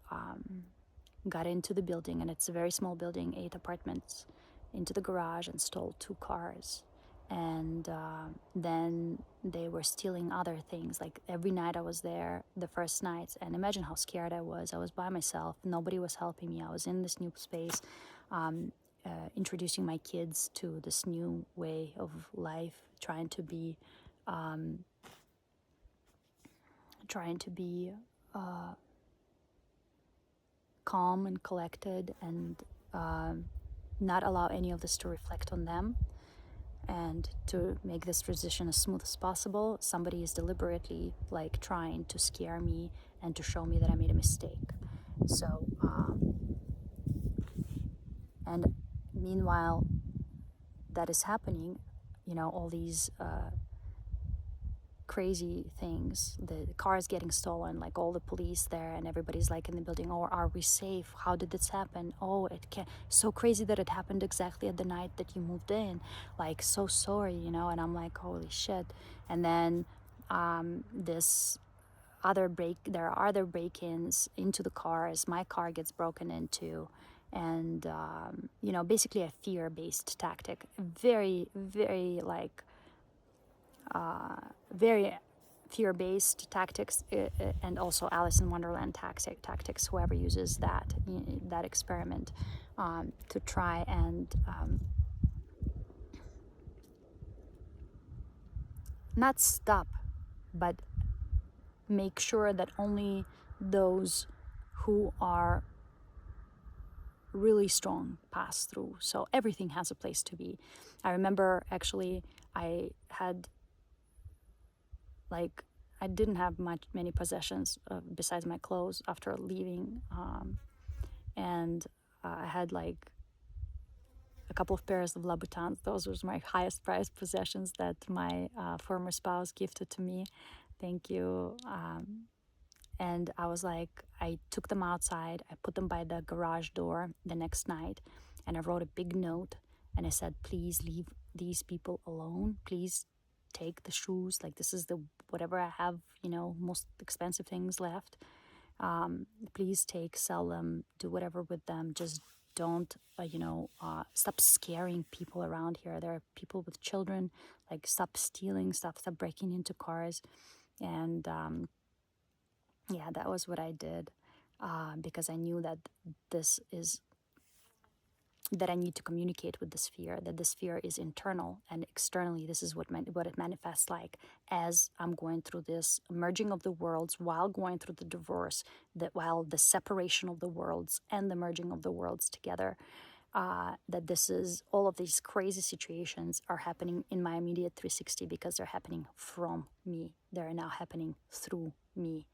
got into the building, and it's a very small building, 8 apartments, into the garage and stole 2 cars. And then they were stealing other things. Like every night I was there, the first nights, and imagine how scared I was. I was by myself. Nobody was helping me. I was in this new space, introducing my kids to this new way of life, trying to be calm and collected, and not allow any of this to reflect on them. And to make this transition as smooth as possible, somebody is deliberately like trying to scare me and to show me that I made a mistake. So, and meanwhile, that is happening, you know, all these crazy things, the cars getting stolen, like all the police there, and everybody's like in the building, oh, are we safe? How did this happen? Oh, it can so crazy that it happened exactly at the night that you moved in, like so sorry, you know. And I'm like, holy shit. And then there are other break-ins into the cars. My car gets broken into, and you know, basically a fear-based tactic, very, very like very fear-based tactics, and also Alice in Wonderland tactics. Whoever uses that experiment to try and not stop, but make sure that only those who are really strong pass through. So everything has a place to be. I remember actually I had like I didn't have many possessions besides my clothes after leaving, and I had like a couple of pairs of Louboutins. Those were my highest priced possessions that my former spouse gifted to me. Thank you. And I was like, I took them outside. I put them by the garage door the next night, and I wrote a big note, and I said, please leave these people alone. Please take the shoes. Like, this is the whatever I have, you know, most expensive things left. Please sell them, do whatever with them. Just don't, stop scaring people around here. There are people with children. Like, stop stealing stuff, stop breaking into cars. And yeah, that was what I did, because I knew that I need to communicate with this fear, that this fear is internal, and externally this is what it manifests like as I'm going through this merging of the worlds, while going through the divorce, while the separation of the worlds and the merging of the worlds together. That this is all of these crazy situations are happening in my immediate 360 because they're happening from me. They're now happening through me.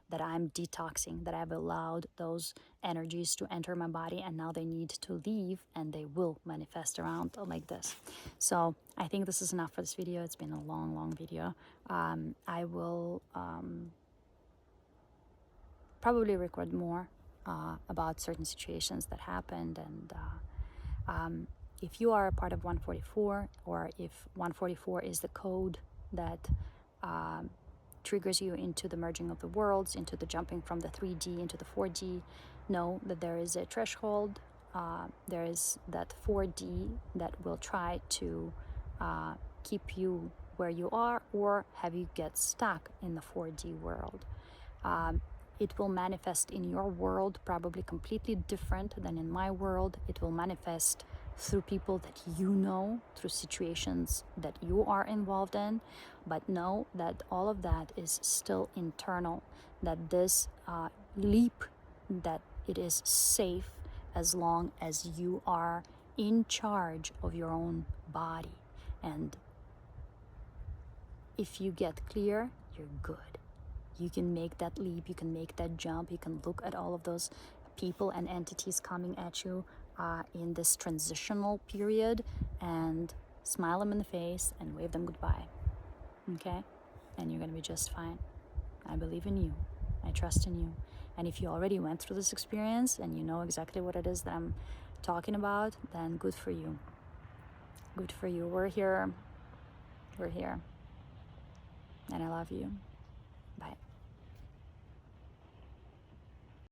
That I'm detoxing, that I've allowed those energies to enter my body, and now they need to leave, and they will manifest around like this. So I think this is enough for this video. It's been a long video. I will probably record more about certain situations that happened. And if you are a part of 144, or if 144 is the code that triggers you into the merging of the worlds, into the jumping from the 3D into the 4D, know that there is a threshold. There is that 4D that will try to keep you where you are, or have you get stuck in the 4D world. It will manifest in your world probably completely different than in my world. It will manifest through people that you know, through situations that you are involved in. But know that all of that is still internal, that this leap, that it is safe as long as you are in charge of your own body. And if you get clear, you're good. You can make that leap, you can make that jump, you can look at all of those people and entities coming at you in this transitional period, and smile them in the face and wave them goodbye. Okay? And you're gonna be just fine. I believe in you. I trust in you. And if you already went through this experience and you know exactly what it is that I'm talking about, then good for you. Good for you. We're here. And I love you. Bye.